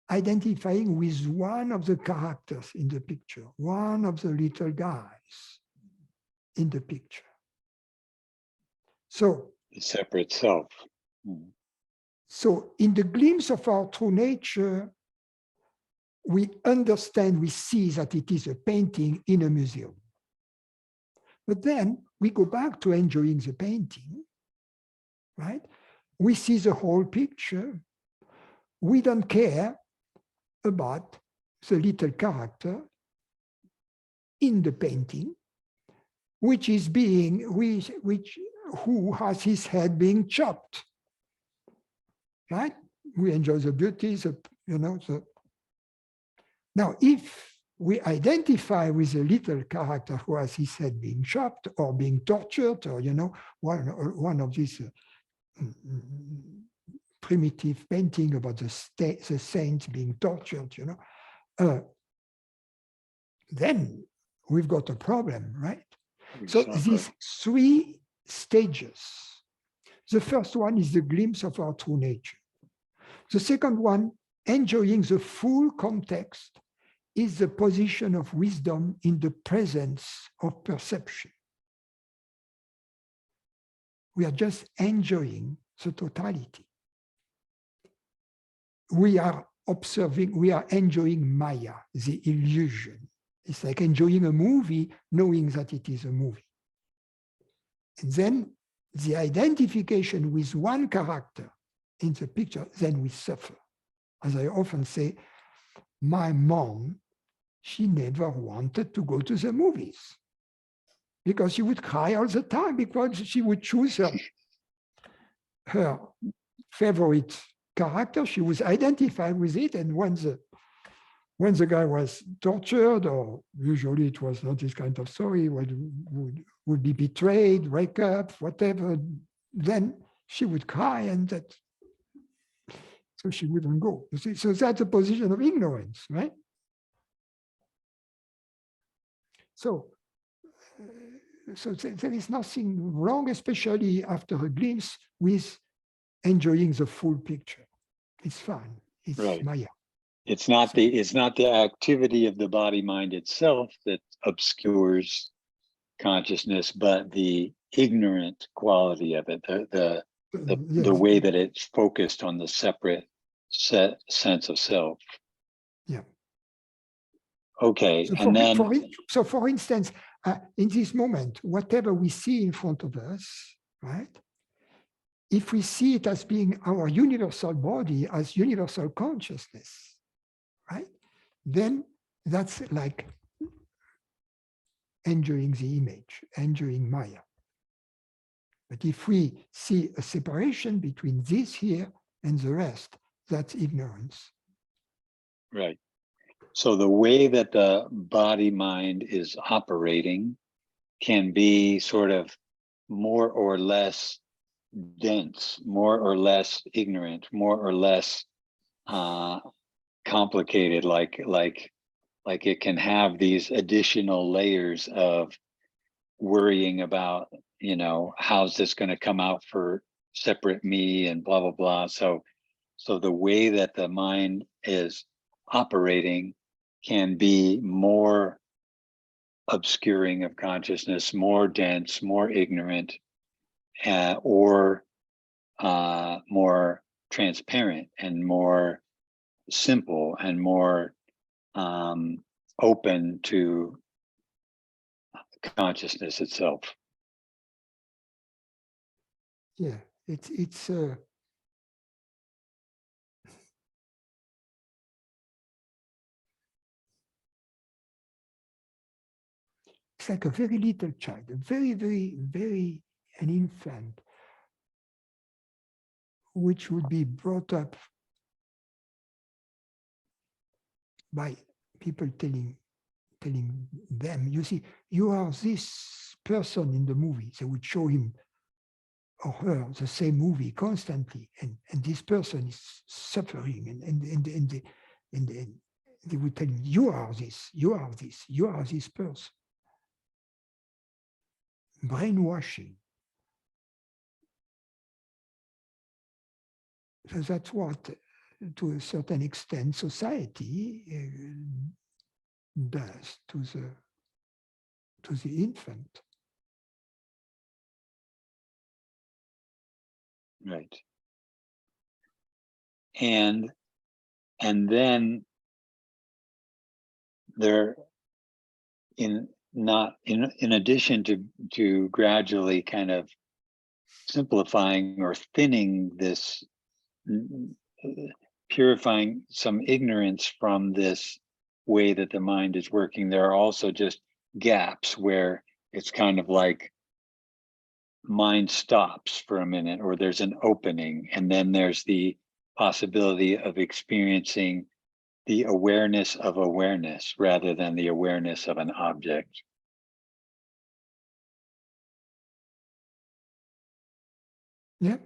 identifying with one of the characters in the picture, one of the little guys in the picture. So the separate self. So in the glimpse of our true nature, we understand, we see that it is a painting in a museum. But then we go back to enjoying the painting, right? We see the whole picture. We don't care about the little character in the painting, which is who has his head being chopped, right? We enjoy the beauty, Now, if we identify with a little character who has his head being chopped or being tortured, or one of these primitive painting about the saints being tortured, then we've got a problem, right? So these three stages. The first one is the glimpse of our true nature. The second one, enjoying the full context, is the position of wisdom in the presence of perception. We are just enjoying the totality. We are observing, we are enjoying Maya, the illusion. It's like enjoying a movie, knowing that it is a movie. And then the identification with one character in the picture, then we suffer. As I often say, my mom, she never wanted to go to the movies because she would cry all the time because she would choose her favorite character. She was identified with it. And when the guy was tortured, or usually it was not this kind of story, would be betrayed, wake up, whatever, then she would cry, and so she wouldn't go. You see? So that's a position of ignorance, right? So there is nothing wrong, especially after a glimpse, with enjoying the full picture. It's fine. It's right. Maya. It's not the activity of the body mind itself that obscures consciousness, but the ignorant quality of it, the Yes, way that it's focused on the separate sense of self. yeah. Okay, So and then for instance, in this moment, whatever we see in front of us, right? If we see it as being our universal body, as universal consciousness, right? Then that's like enjoying the image, enjoying Maya. But if we see a separation between this here and the rest, that's ignorance. right. So the way that the body mind is operating can be sort of more or less dense, more or less ignorant, more or less complicated, like it can have these additional layers of worrying about, you know, how's this going to come out for separate me and blah blah blah. So the way that the mind is operating can be more obscuring of consciousness, more dense, more ignorant, or more transparent and more simple and more open to consciousness itself. Yeah, it's like a very little child, a very an infant, which would be brought up by people telling them, you see, you are this person in the movie. They would show him or her the same movie constantly, and this person is suffering, and they would tell him, you are this, you are this, you are this person. Brainwashing. So that's what, to a certain extent, society does to the infant. Right. And then there, in addition to gradually kind of simplifying or thinning this, purifying some ignorance from this way that the mind is working, there are also just gaps where it's kind of like mind stops for a minute, or there's an opening, and then there's the possibility of experiencing the awareness of awareness rather than the awareness of an object. Yeah.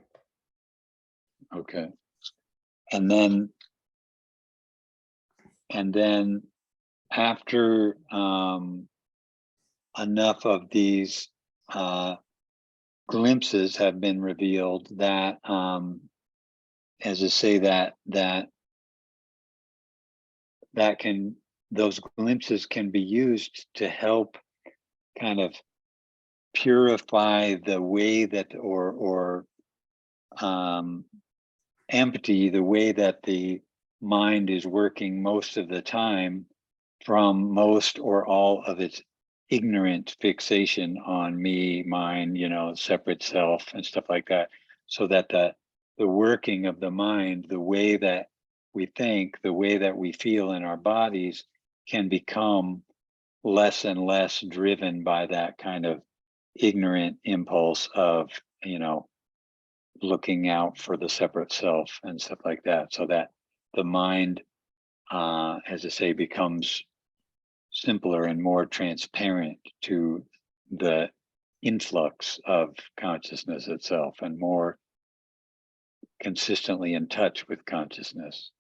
Okay. And then after enough of these glimpses have been revealed, that as I say, those glimpses can be used to help kind of purify the way that, or empty the way that the mind is working most of the time from most or all of its ignorant fixation on me, mine, you know, separate self and stuff like that, so that the working of the mind, the way that we think, the way that we feel in our bodies, can become less and less driven by that kind of ignorant impulse of, you know, looking out for the separate self and stuff like that, so that the mind, as I say, becomes simpler and more transparent to the influx of consciousness itself, and more consistently in touch with consciousness.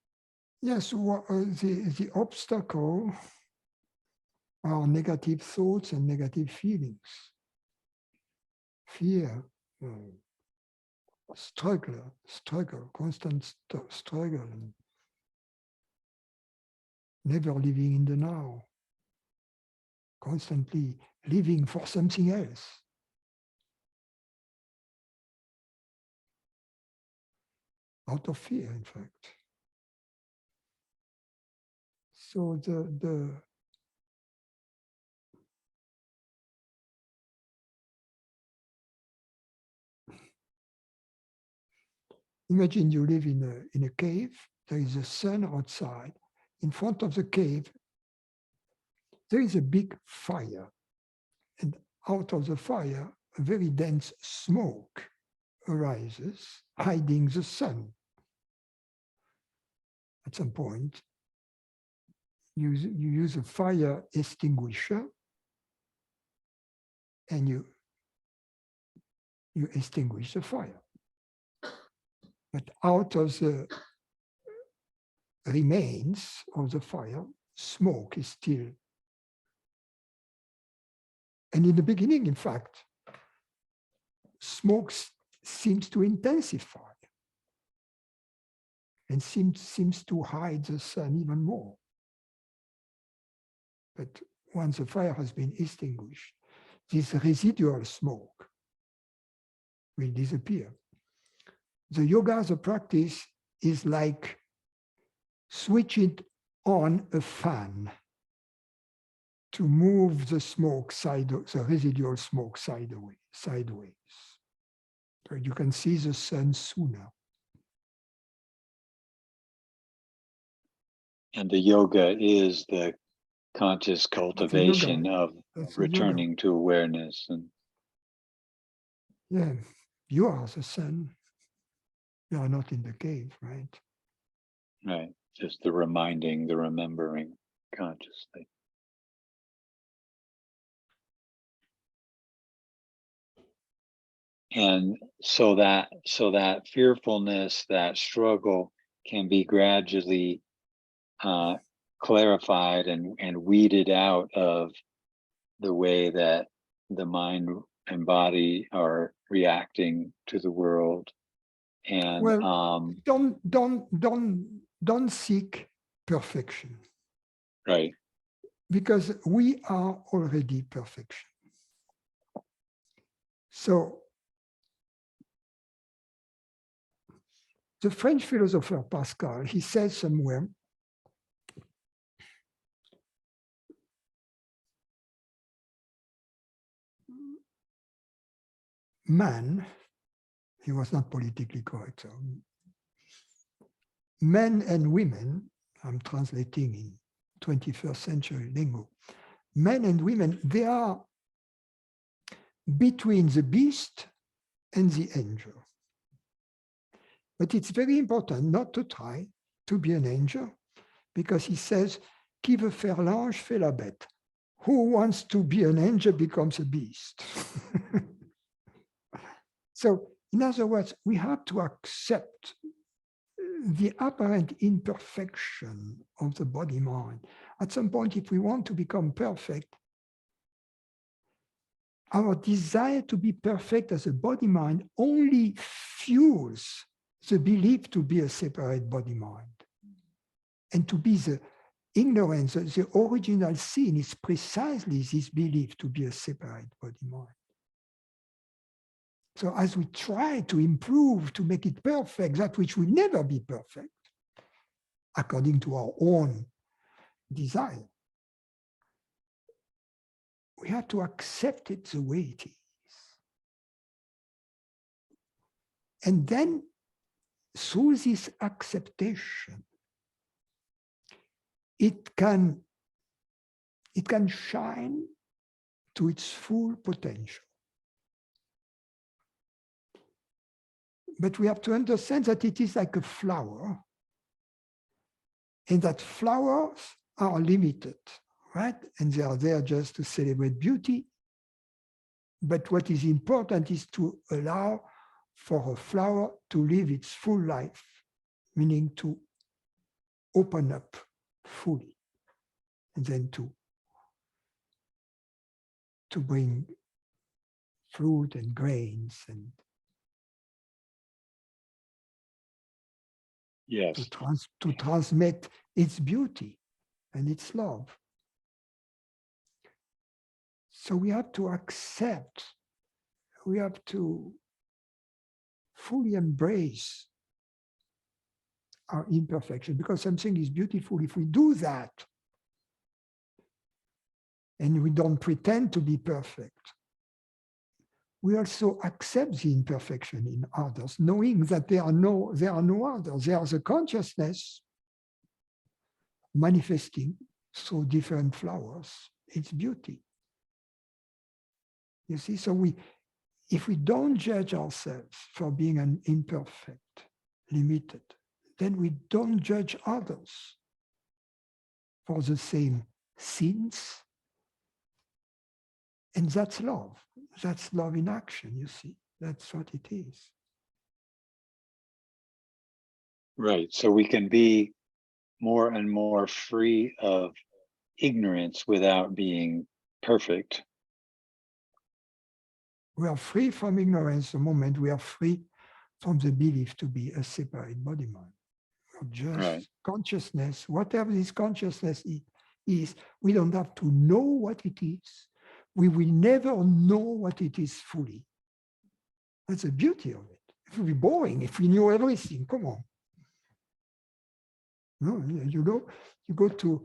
Yes, the obstacle are negative thoughts and negative feelings. Fear, struggle, constant struggle, and never living in the now, constantly living for something else. Out of fear, in fact. So imagine you live in a cave. There is a sun outside. In front of the cave, there is a big fire. And out of the fire, a very dense smoke arises, hiding the sun. At some point, you use a fire extinguisher and you extinguish the fire. But out of the remains of the fire, smoke is still. And in the beginning, in fact, smoke seems to intensify and seems to hide the sun even more. But once the fire has been extinguished, this residual smoke will disappear. The yoga as a practice is like switching on a fan to move the smoke the residual smoke sideways. So you can see the sun sooner. And the yoga is the conscious cultivation of returning to awareness. And yeah, you are the sun. You are not in the cave, right? Right, just the reminding, the remembering consciously. And so that fearfulness, that struggle can be gradually clarified and weeded out of the way that the mind and body are reacting to the world. And well, don't seek perfection. Right. Because we are already perfection. So the French philosopher Pascal, he says somewhere, man, he was not politically correct, so men and women, I'm translating in 21st century lingo, men and women, they are between the beast and the angel. But it's very important not to try to be an angel, because he says, qui veut faire l'ange fait la bête. Who wants to be an angel becomes a beast. So, in other words, we have to accept the apparent imperfection of the body-mind. At some point, if we want to become perfect, our desire to be perfect as a body-mind only fuels the belief to be a separate body-mind. And to be the ignorance, the original sin is precisely this belief to be a separate body-mind. So as we try to improve, to make it perfect, that which will never be perfect, according to our own desire, we have to accept it the way it is. And then, through this acceptation, it can shine to its full potential. But we have to understand that it is like a flower, and that flowers are limited, right? And they are there just to celebrate beauty. But what is important is to allow for a flower to live its full life, meaning to open up fully, and then to bring fruit and grains and yes, to transmit its beauty and its love. So we have to accept, we have to fully embrace our imperfection, because something is beautiful if we do that and we don't pretend to be perfect. We also accept the imperfection in others, knowing that there are no others. There is a consciousness manifesting through different flowers. It's beauty. You see, so if we don't judge ourselves for being an imperfect, limited, then we don't judge others for the same sins. And that's love. That's love in action, you see. That's what it is. Right. So we can be more and more free of ignorance without being perfect. We are free from ignorance the moment we are free from the belief to be a separate body mind. Just consciousness, whatever this consciousness is, we don't have to know what it is. We will never know what it is fully. That's the beauty of it. It would be boring if we knew everything. Come on. No, you go to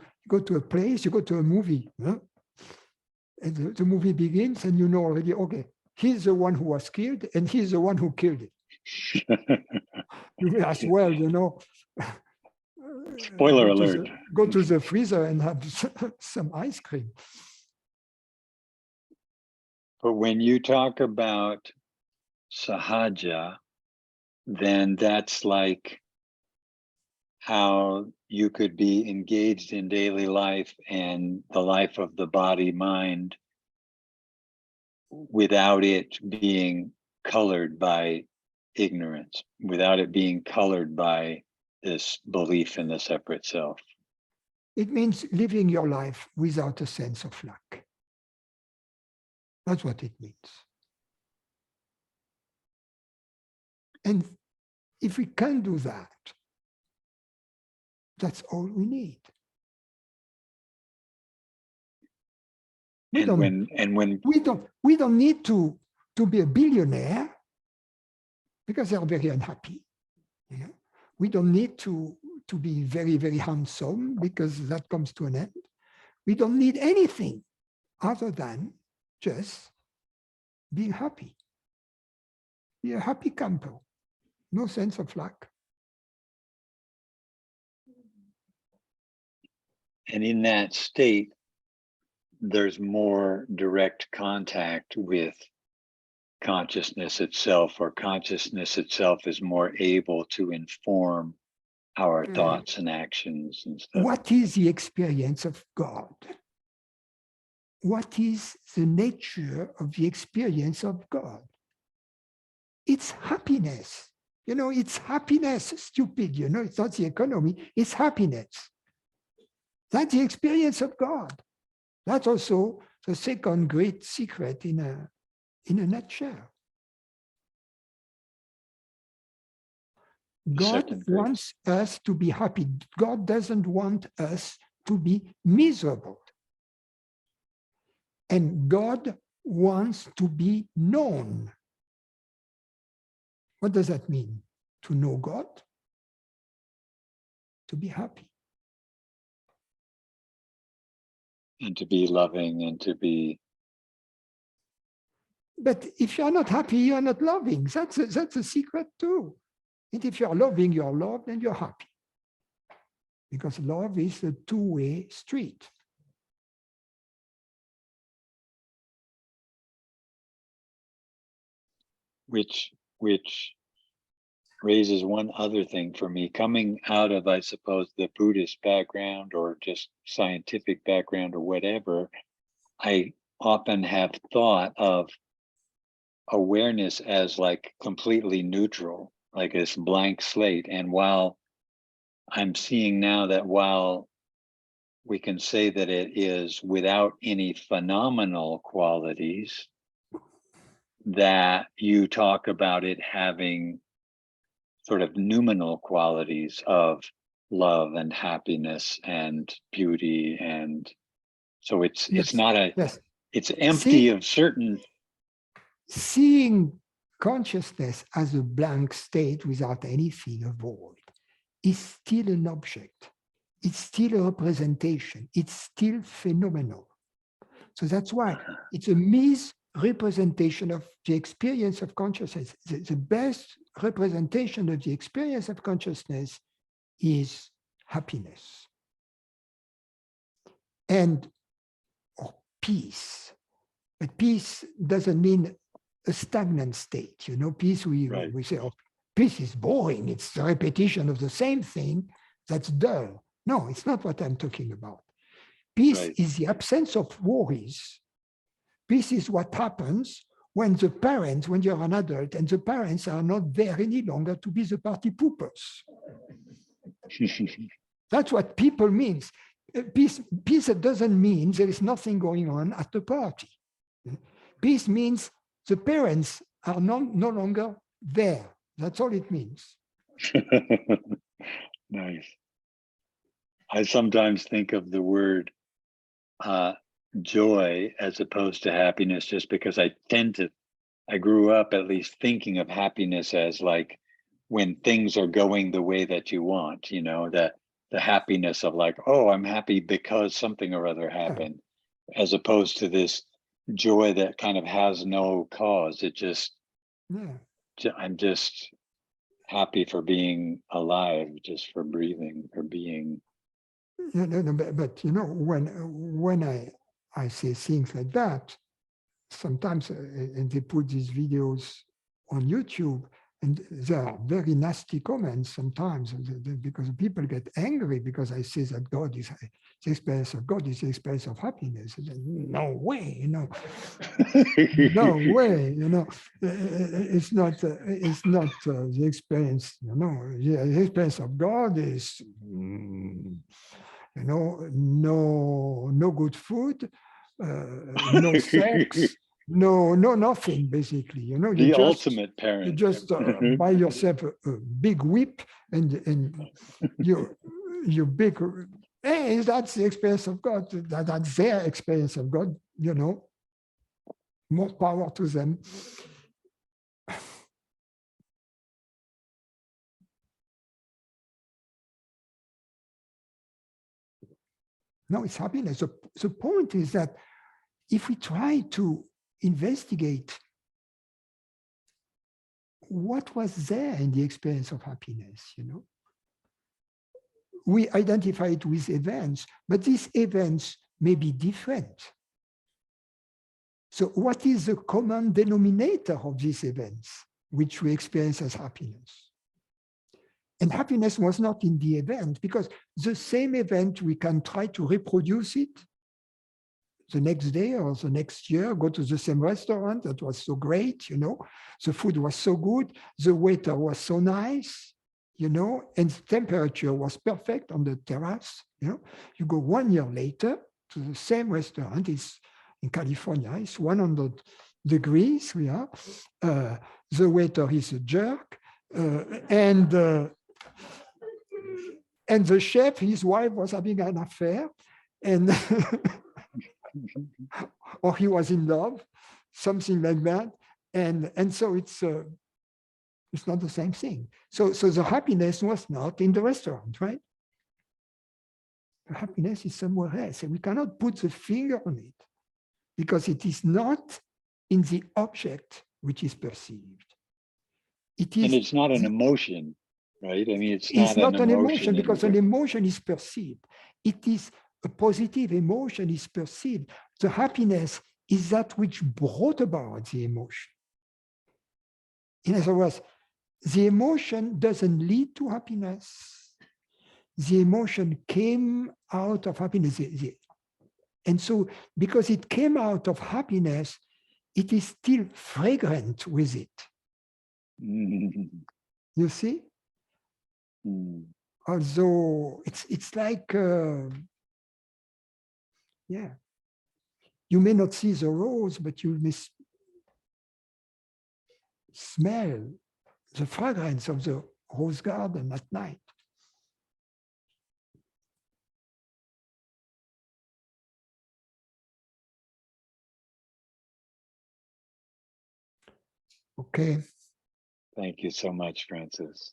a place, you go to a movie, huh? And the movie begins, and you know already, okay, he's the one who was killed, and he's the one who killed it. You may as well, you know. Spoiler alert. Go to the freezer and have some ice cream. But when you talk about sahaja, then that's like how you could be engaged in daily life and the life of the body mind without it being colored by ignorance, without it being colored by this belief in the separate self. It means living your life without a sense of lack. That's what it means. And if we can do that, that's all we need. We don't need to be a billionaire, because they're very unhappy. You know? We don't need to be very, very handsome, because that comes to an end. We don't need anything other than just being happy. Be a happy camper, no sense of lack. And in that state, there's more direct contact with consciousness itself, or consciousness itself is more able to inform our thoughts and actions and stuff. What is the experience of God? What is the nature of the experience of God? It's happiness. You know, it's happiness, stupid, you know, it's not the economy, it's happiness. That's the experience of God. That's also the second great secret in a nutshell. God wants us to be happy. God doesn't want us to be miserable. And God wants to be known. What does that mean? To know God? To be happy. And to be loving and to be... But if you're not happy, you're not loving. That's a secret too. And if you're loving, you're loved and you're happy. Because love is a two-way street. Which raises one other thing for me, coming out of, I suppose, the Buddhist background or just scientific background or whatever. I often have thought of awareness as like completely neutral, like this blank slate. And while I'm seeing now that while we can say that it is without any phenomenal qualities, that you talk about it having sort of noumenal qualities of love and happiness and beauty. And so it's not a, It's empty of certain. Seeing consciousness as a blank state without anything, a void, is still an object. It's still a representation. It's still phenomenal. So that's why it's a misrepresentation of the experience of consciousness. The best representation of the experience of consciousness is happiness and peace. But peace doesn't mean a stagnant state. You know, peace, we say, oh, peace is boring. It's the repetition of the same thing. That's dull. No, it's not what I'm talking about. Peace is the absence of worries. Peace is what happens when the parents, when you're an adult and the parents are not there any longer to be the party poopers. That's what people means. Peace doesn't mean there is nothing going on at the party. Peace means the parents are no longer there. That's all it means. Nice. I sometimes think of the word joy as opposed to happiness, just because I grew up at least thinking of happiness as like when things are going the way that you want, you know, that the happiness of like, oh, I'm happy because something or other happened, as opposed to this joy that kind of has no cause. It just, I'm just happy for being alive, just for breathing, for being. But you know, when I say things like that, sometimes and they put these videos on YouTube, and there are very nasty comments sometimes because people get angry because I say that God is the experience of God is the experience of happiness. No way, you know, no way, you know, it's not the experience. You know, the experience of God is. You know, no good food, no sex, no nothing, basically. You know, the ultimate parent. You just buy yourself a big whip and you big. Hey, that's the experience of God. That's their experience of God. You know, more power to them. No, it's happiness. The point is that if we try to investigate what was there in the experience of happiness, you know, we identify it with events, but these events may be different. So what is the common denominator of these events, which we experience as happiness? And happiness was not in the event, because the same event, we can try to reproduce it the next day or the next year, go to the same restaurant that was so great, you know, the food was so good, the waiter was so nice, you know, and the temperature was perfect on the terrace, you know. You go 1 year later to the same restaurant, it's in California, it's 100 degrees, the waiter is a jerk, and the chef, his wife was having an affair, and or he was in love, something like that, and so it's not the same thing. So the happiness was not in the restaurant, right? The happiness is somewhere else, and we cannot put the finger on it because it is not in the object which is perceived. It is. And it's not an emotion, right? I mean, it's not an emotion emotion because an emotion is perceived. It is a positive emotion is perceived. The happiness is that which brought about the emotion. In other words, the emotion doesn't lead to happiness. The emotion came out of happiness. And so because it came out of happiness, it is still fragrant with it. You see? Although it's like, you may not see the rose, but you may smell the fragrance of the rose garden at night. Okay. Thank you so much, Francis.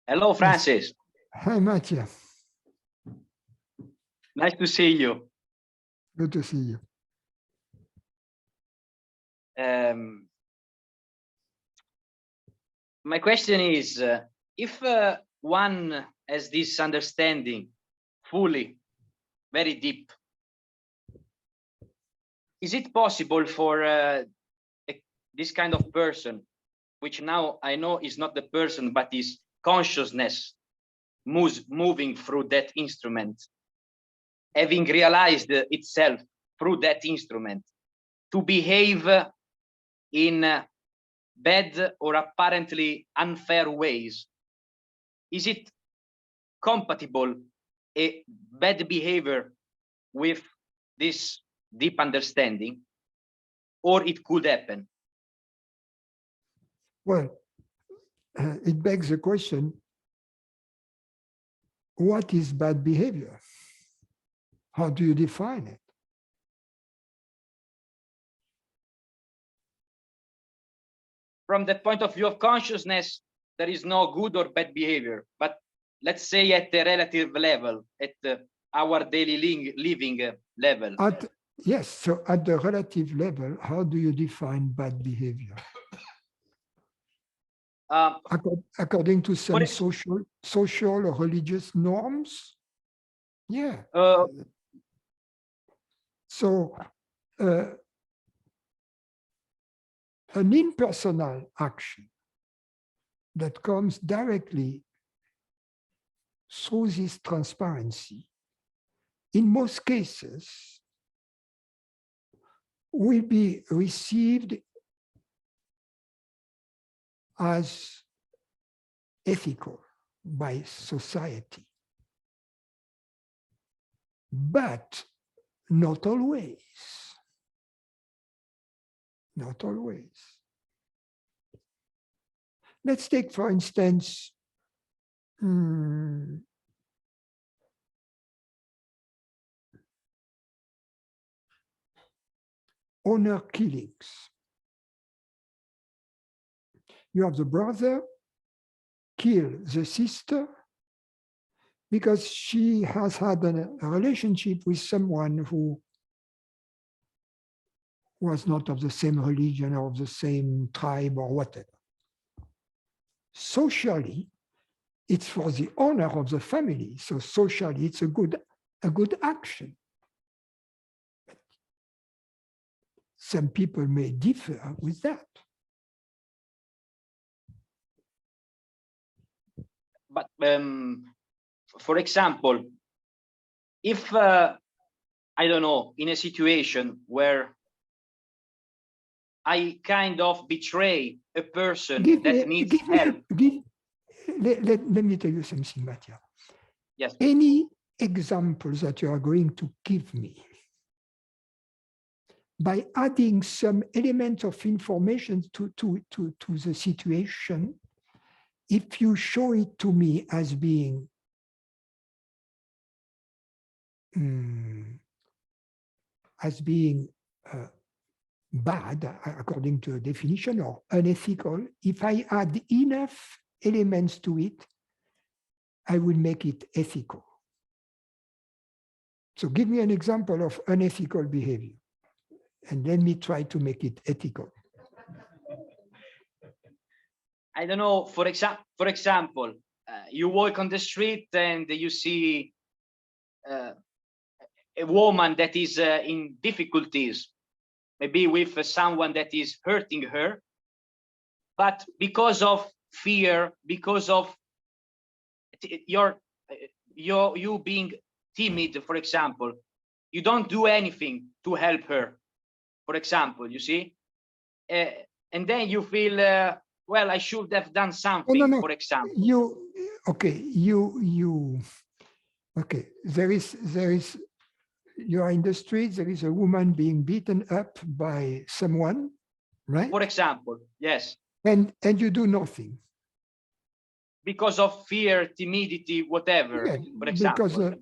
Hello, Francis. Hi, Mattia. Nice to see you. Good to see you. My question is, if one has this understanding fully, very deep, is it possible for this kind of person, which now I know is not the person, but is consciousness moving through that instrument, having realized itself through that instrument, to behave in bad or apparently unfair ways? Is it compatible, a bad behavior, with this deep understanding, or it could happen? Well, it begs the question, what is bad behavior? How do you define it? From the point of view of consciousness, there is no good or bad behavior. But let's say at the relative level, at our daily living level. Yes, so at the relative level, how do you define bad behavior? According to some social or religious norms? Yeah. So an impersonal action that comes directly through this transparency, in most cases, will be received as ethical by society, but not always. Not always. Let's take, for instance, honor killings. You have the brother kill the sister because she has had a relationship with someone who was not of the same religion or of the same tribe or whatever. Socially, it's for the honor of the family. So socially, it's a good action. Some people may differ with that. But for example, if I don't know, in a situation where I kind of betray a person that needs help. Let me tell you something, Mattia. Yes. Any examples that you are going to give me, by adding some element of information to the situation, if you show it to me as being bad, according to a definition, or unethical, if I add enough elements to it, I will make it ethical. So give me an example of unethical behavior, and let me try to make it ethical. I don't know, for example, you walk on the street and you see a woman that is in difficulties, maybe with someone that is hurting her, but because of fear, because of you being timid, for example, you don't do anything to help her, for example, you see, and then you feel, well, I should have done something, No. For example. Okay, there is, you are in the streets, there is a woman being beaten up by someone, right? For example, yes, And you do nothing. because of fear, timidity, whatever, Yeah, for example. because,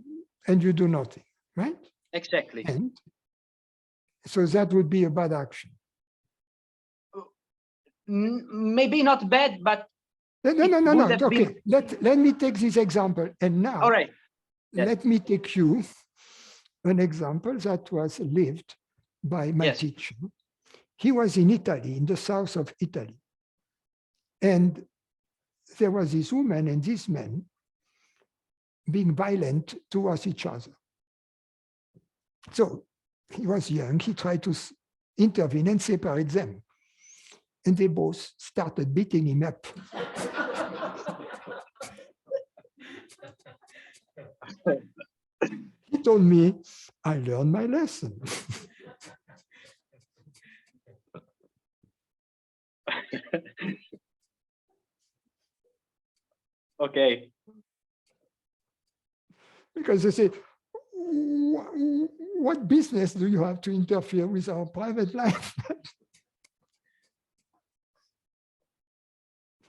and you do nothing, right? Exactly. And so that would be a bad action. Maybe not bad, but No. have Okay, let me take this example. And now, all right. Yes. let me take you an example that was lived by my Yes. teacher. He was in Italy, in the south of Italy. And there was this woman and this man being violent towards each other. So he was young, he tried to intervene and separate them. And they both started beating him up. He told me, I learned my lesson. Okay. Because they say, what business do you have to interfere with our private life?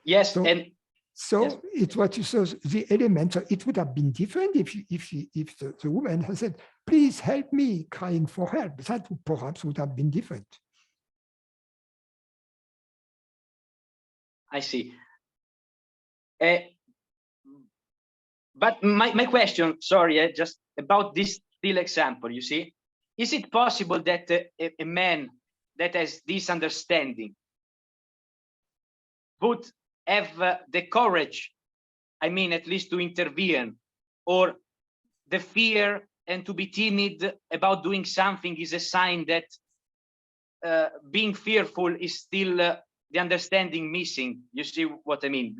Yes, So- and So Yes. it's what you saw, the element. So it would have been different if the woman had said, please help me, crying for help. That perhaps would have been different. I see. But my question, sorry, just about this still example, you see, is it possible that a man that has this understanding would have the courage, I mean, at least to intervene, or the fear and to be timid about doing something is a sign that being fearful is still the understanding missing? You see what I mean?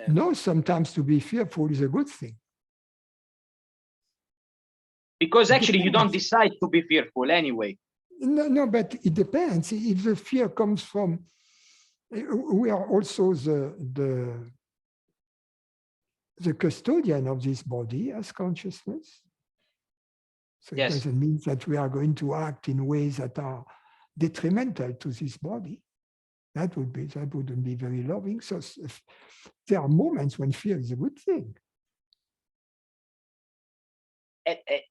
No, sometimes to be fearful is a good thing. Because actually you don't Depends. decide to be fearful anyway. No, but it depends. If the fear comes from, we are also the custodian of this body as consciousness. So Yes. it doesn't mean that we are going to act in ways that are detrimental to this body. That wouldn't be very loving. So there are moments when fear is a good thing.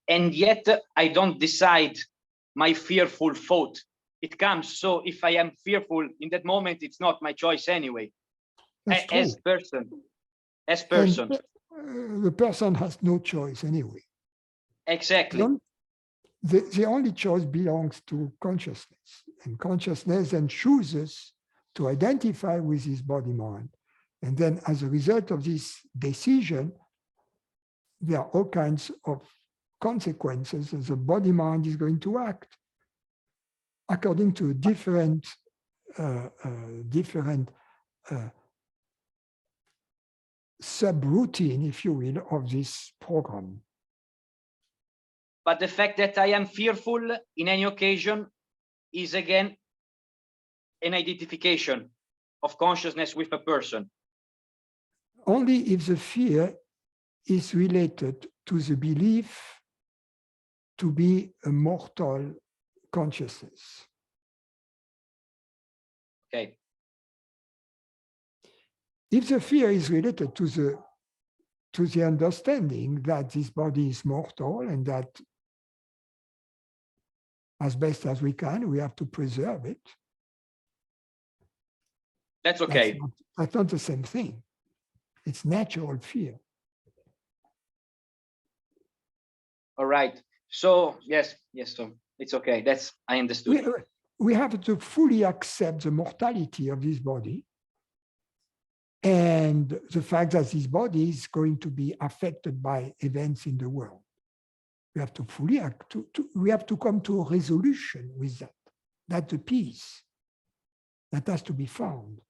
And yet I don't decide my fearful thought. It comes. So if I am fearful in that moment, it's not my choice anyway. That's As true. person. And, the person has no choice anyway. Exactly. The only choice belongs to consciousness, and consciousness then chooses to identify with his body mind. And then as a result of this decision, there are all kinds of consequences as the body mind is going to act according to different subroutine, if you will, of this program. But the fact that I am fearful in any occasion is again an identification of consciousness with a person. Only if the fear is related to the belief to be a mortal consciousness. Okay. If the fear is related to the understanding that this body is mortal and that as best as we can, we have to preserve it. That's okay. That's not the same thing. It's natural fear. All right. So yes, so it's okay. I understood. We have to fully accept the mortality of this body and the fact that this body is going to be affected by events in the world. We have to fully we have to come to a resolution with that. That's the peace that has to be found.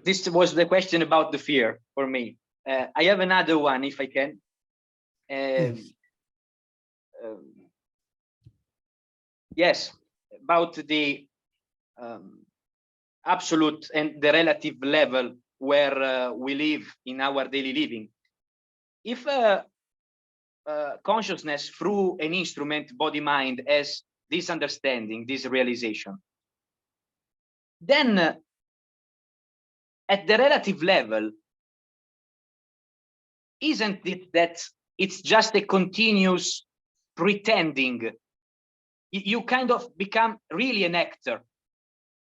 This was the question about the fear for me. I have another one, if I can. Yes. Yes, about the absolute and the relative level where we live in our daily living. If consciousness through an instrument, body, mind, has this understanding, this realization, then at the relative level, isn't it that it's just a continuous pretending? You kind of become really an actor,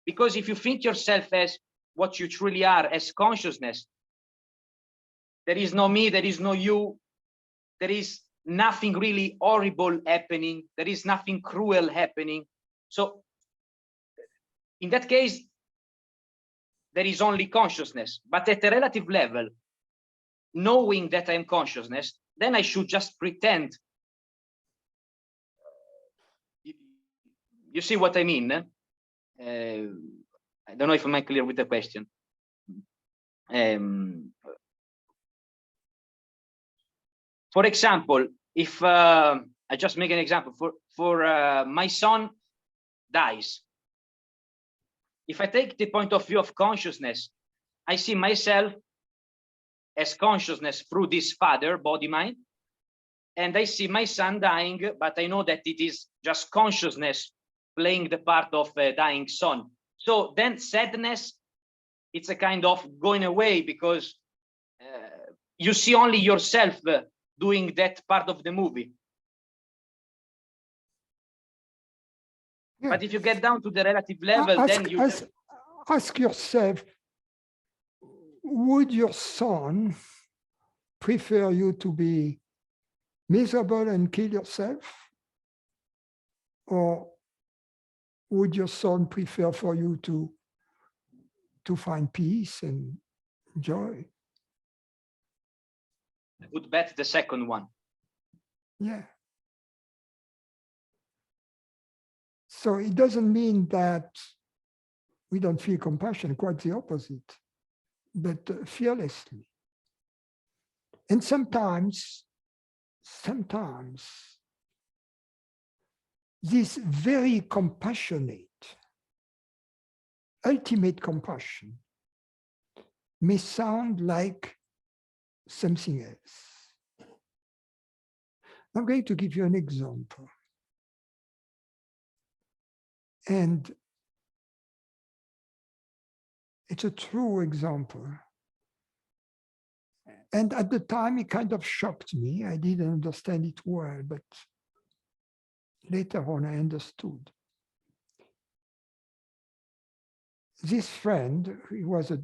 because if you think yourself as what you truly are, as consciousness, there is no me, there is no you, there is nothing really horrible happening, there is nothing cruel happening. So in that case, there is only consciousness. But at a relative level, knowing that I'm consciousness, then I should just pretend. You see what I mean? I don't know if I'm clear with the question. For example, if I just make an example, for my son dies. If I take the point of view of consciousness, I see myself as consciousness through this father, body, mind, and I see my son dying, but I know that it is just consciousness playing the part of a dying son. So then sadness, it's a kind of going away, because you see only yourself doing that part of the movie. Yeah. But if you get down to the relative level, then you ask yourself, would your son prefer you to be miserable and kill yourself? Or would your son prefer for you to find peace and joy? I would bet the second one. Yeah. So it doesn't mean that we don't feel compassion, quite the opposite, but fearlessly. And sometimes this very compassionate, ultimate compassion may sound like something else. I'm going to give you an example. And it's a true example. And at the time, it kind of shocked me. I didn't understand it well, but later on, I understood. This friend, he was a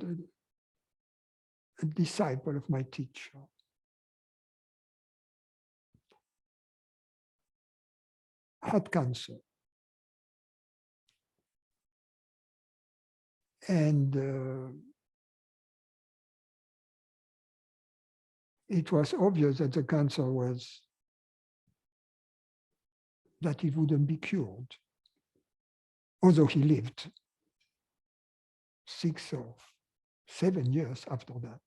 disciple of my teacher. Had cancer. And it was obvious that the cancer was, that it wouldn't be cured, although he lived 6 or 7 years after that.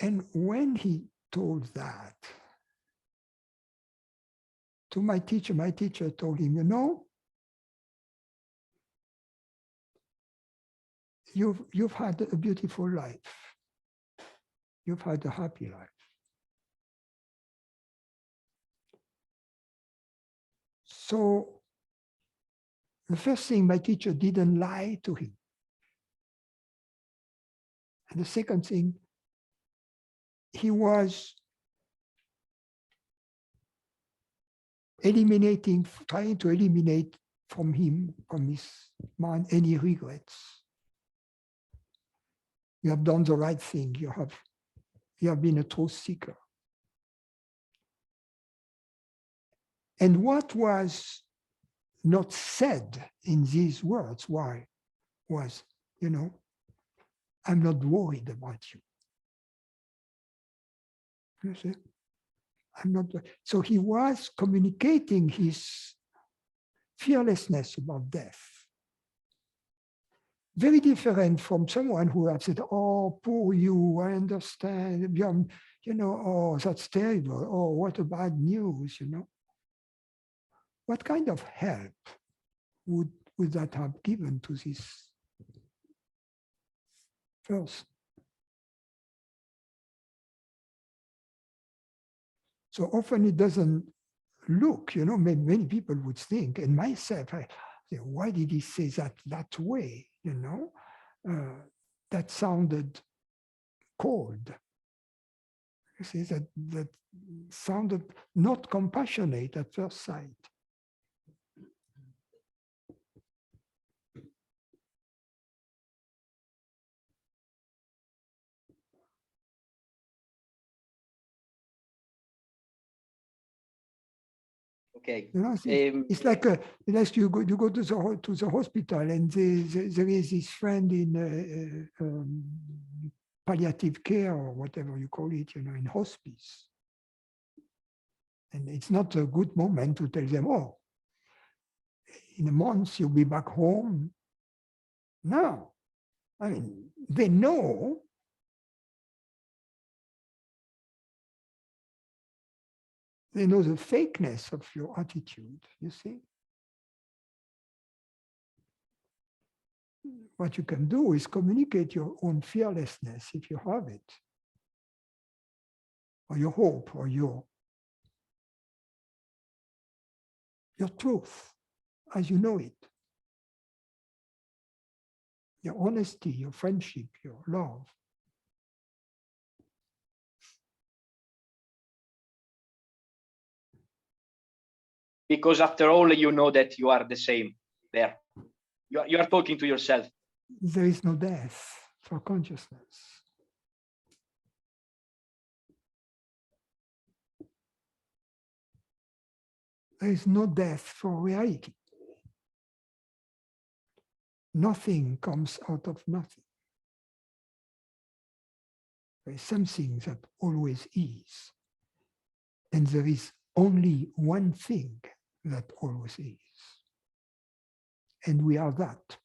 And when he told that to my teacher told him, you know, you've had a beautiful life. You've had a happy life. So the first thing, my teacher didn't lie to him. And the second thing, he was trying to eliminate from his mind, any regrets. You have done the right thing. You have been a truth seeker. And what was not said in these words, was, you know, I'm not worried about you. You see? I'm not. So he was communicating his fearlessness about death. Very different from someone who had said, oh, poor you, I understand. You know, oh, that's terrible. Oh, what a bad news, you know. What kind of help would would that have given to this person? So often it doesn't look, you know, many people would think, and myself, I say, why did he say that way? You know, that sounded cold. You see, that sounded not compassionate at first sight. Okay. You know, it's like unless you go to the hospital and there is this friend in palliative care or whatever you call it, you know, in hospice. And it's not a good moment to tell them, oh, in a month you'll be back home. No, I mean, they know. They know the fakeness of your attitude, you see. What you can do is communicate your own fearlessness if you have it, or your hope, or your truth as you know it. Your honesty, your friendship, your love. Because after all, you know that you are the same there. You are talking to yourself. There is no death for consciousness. There is no death for reality. Nothing comes out of nothing. There is something that always is. And there is only one thing that always is. And we are that.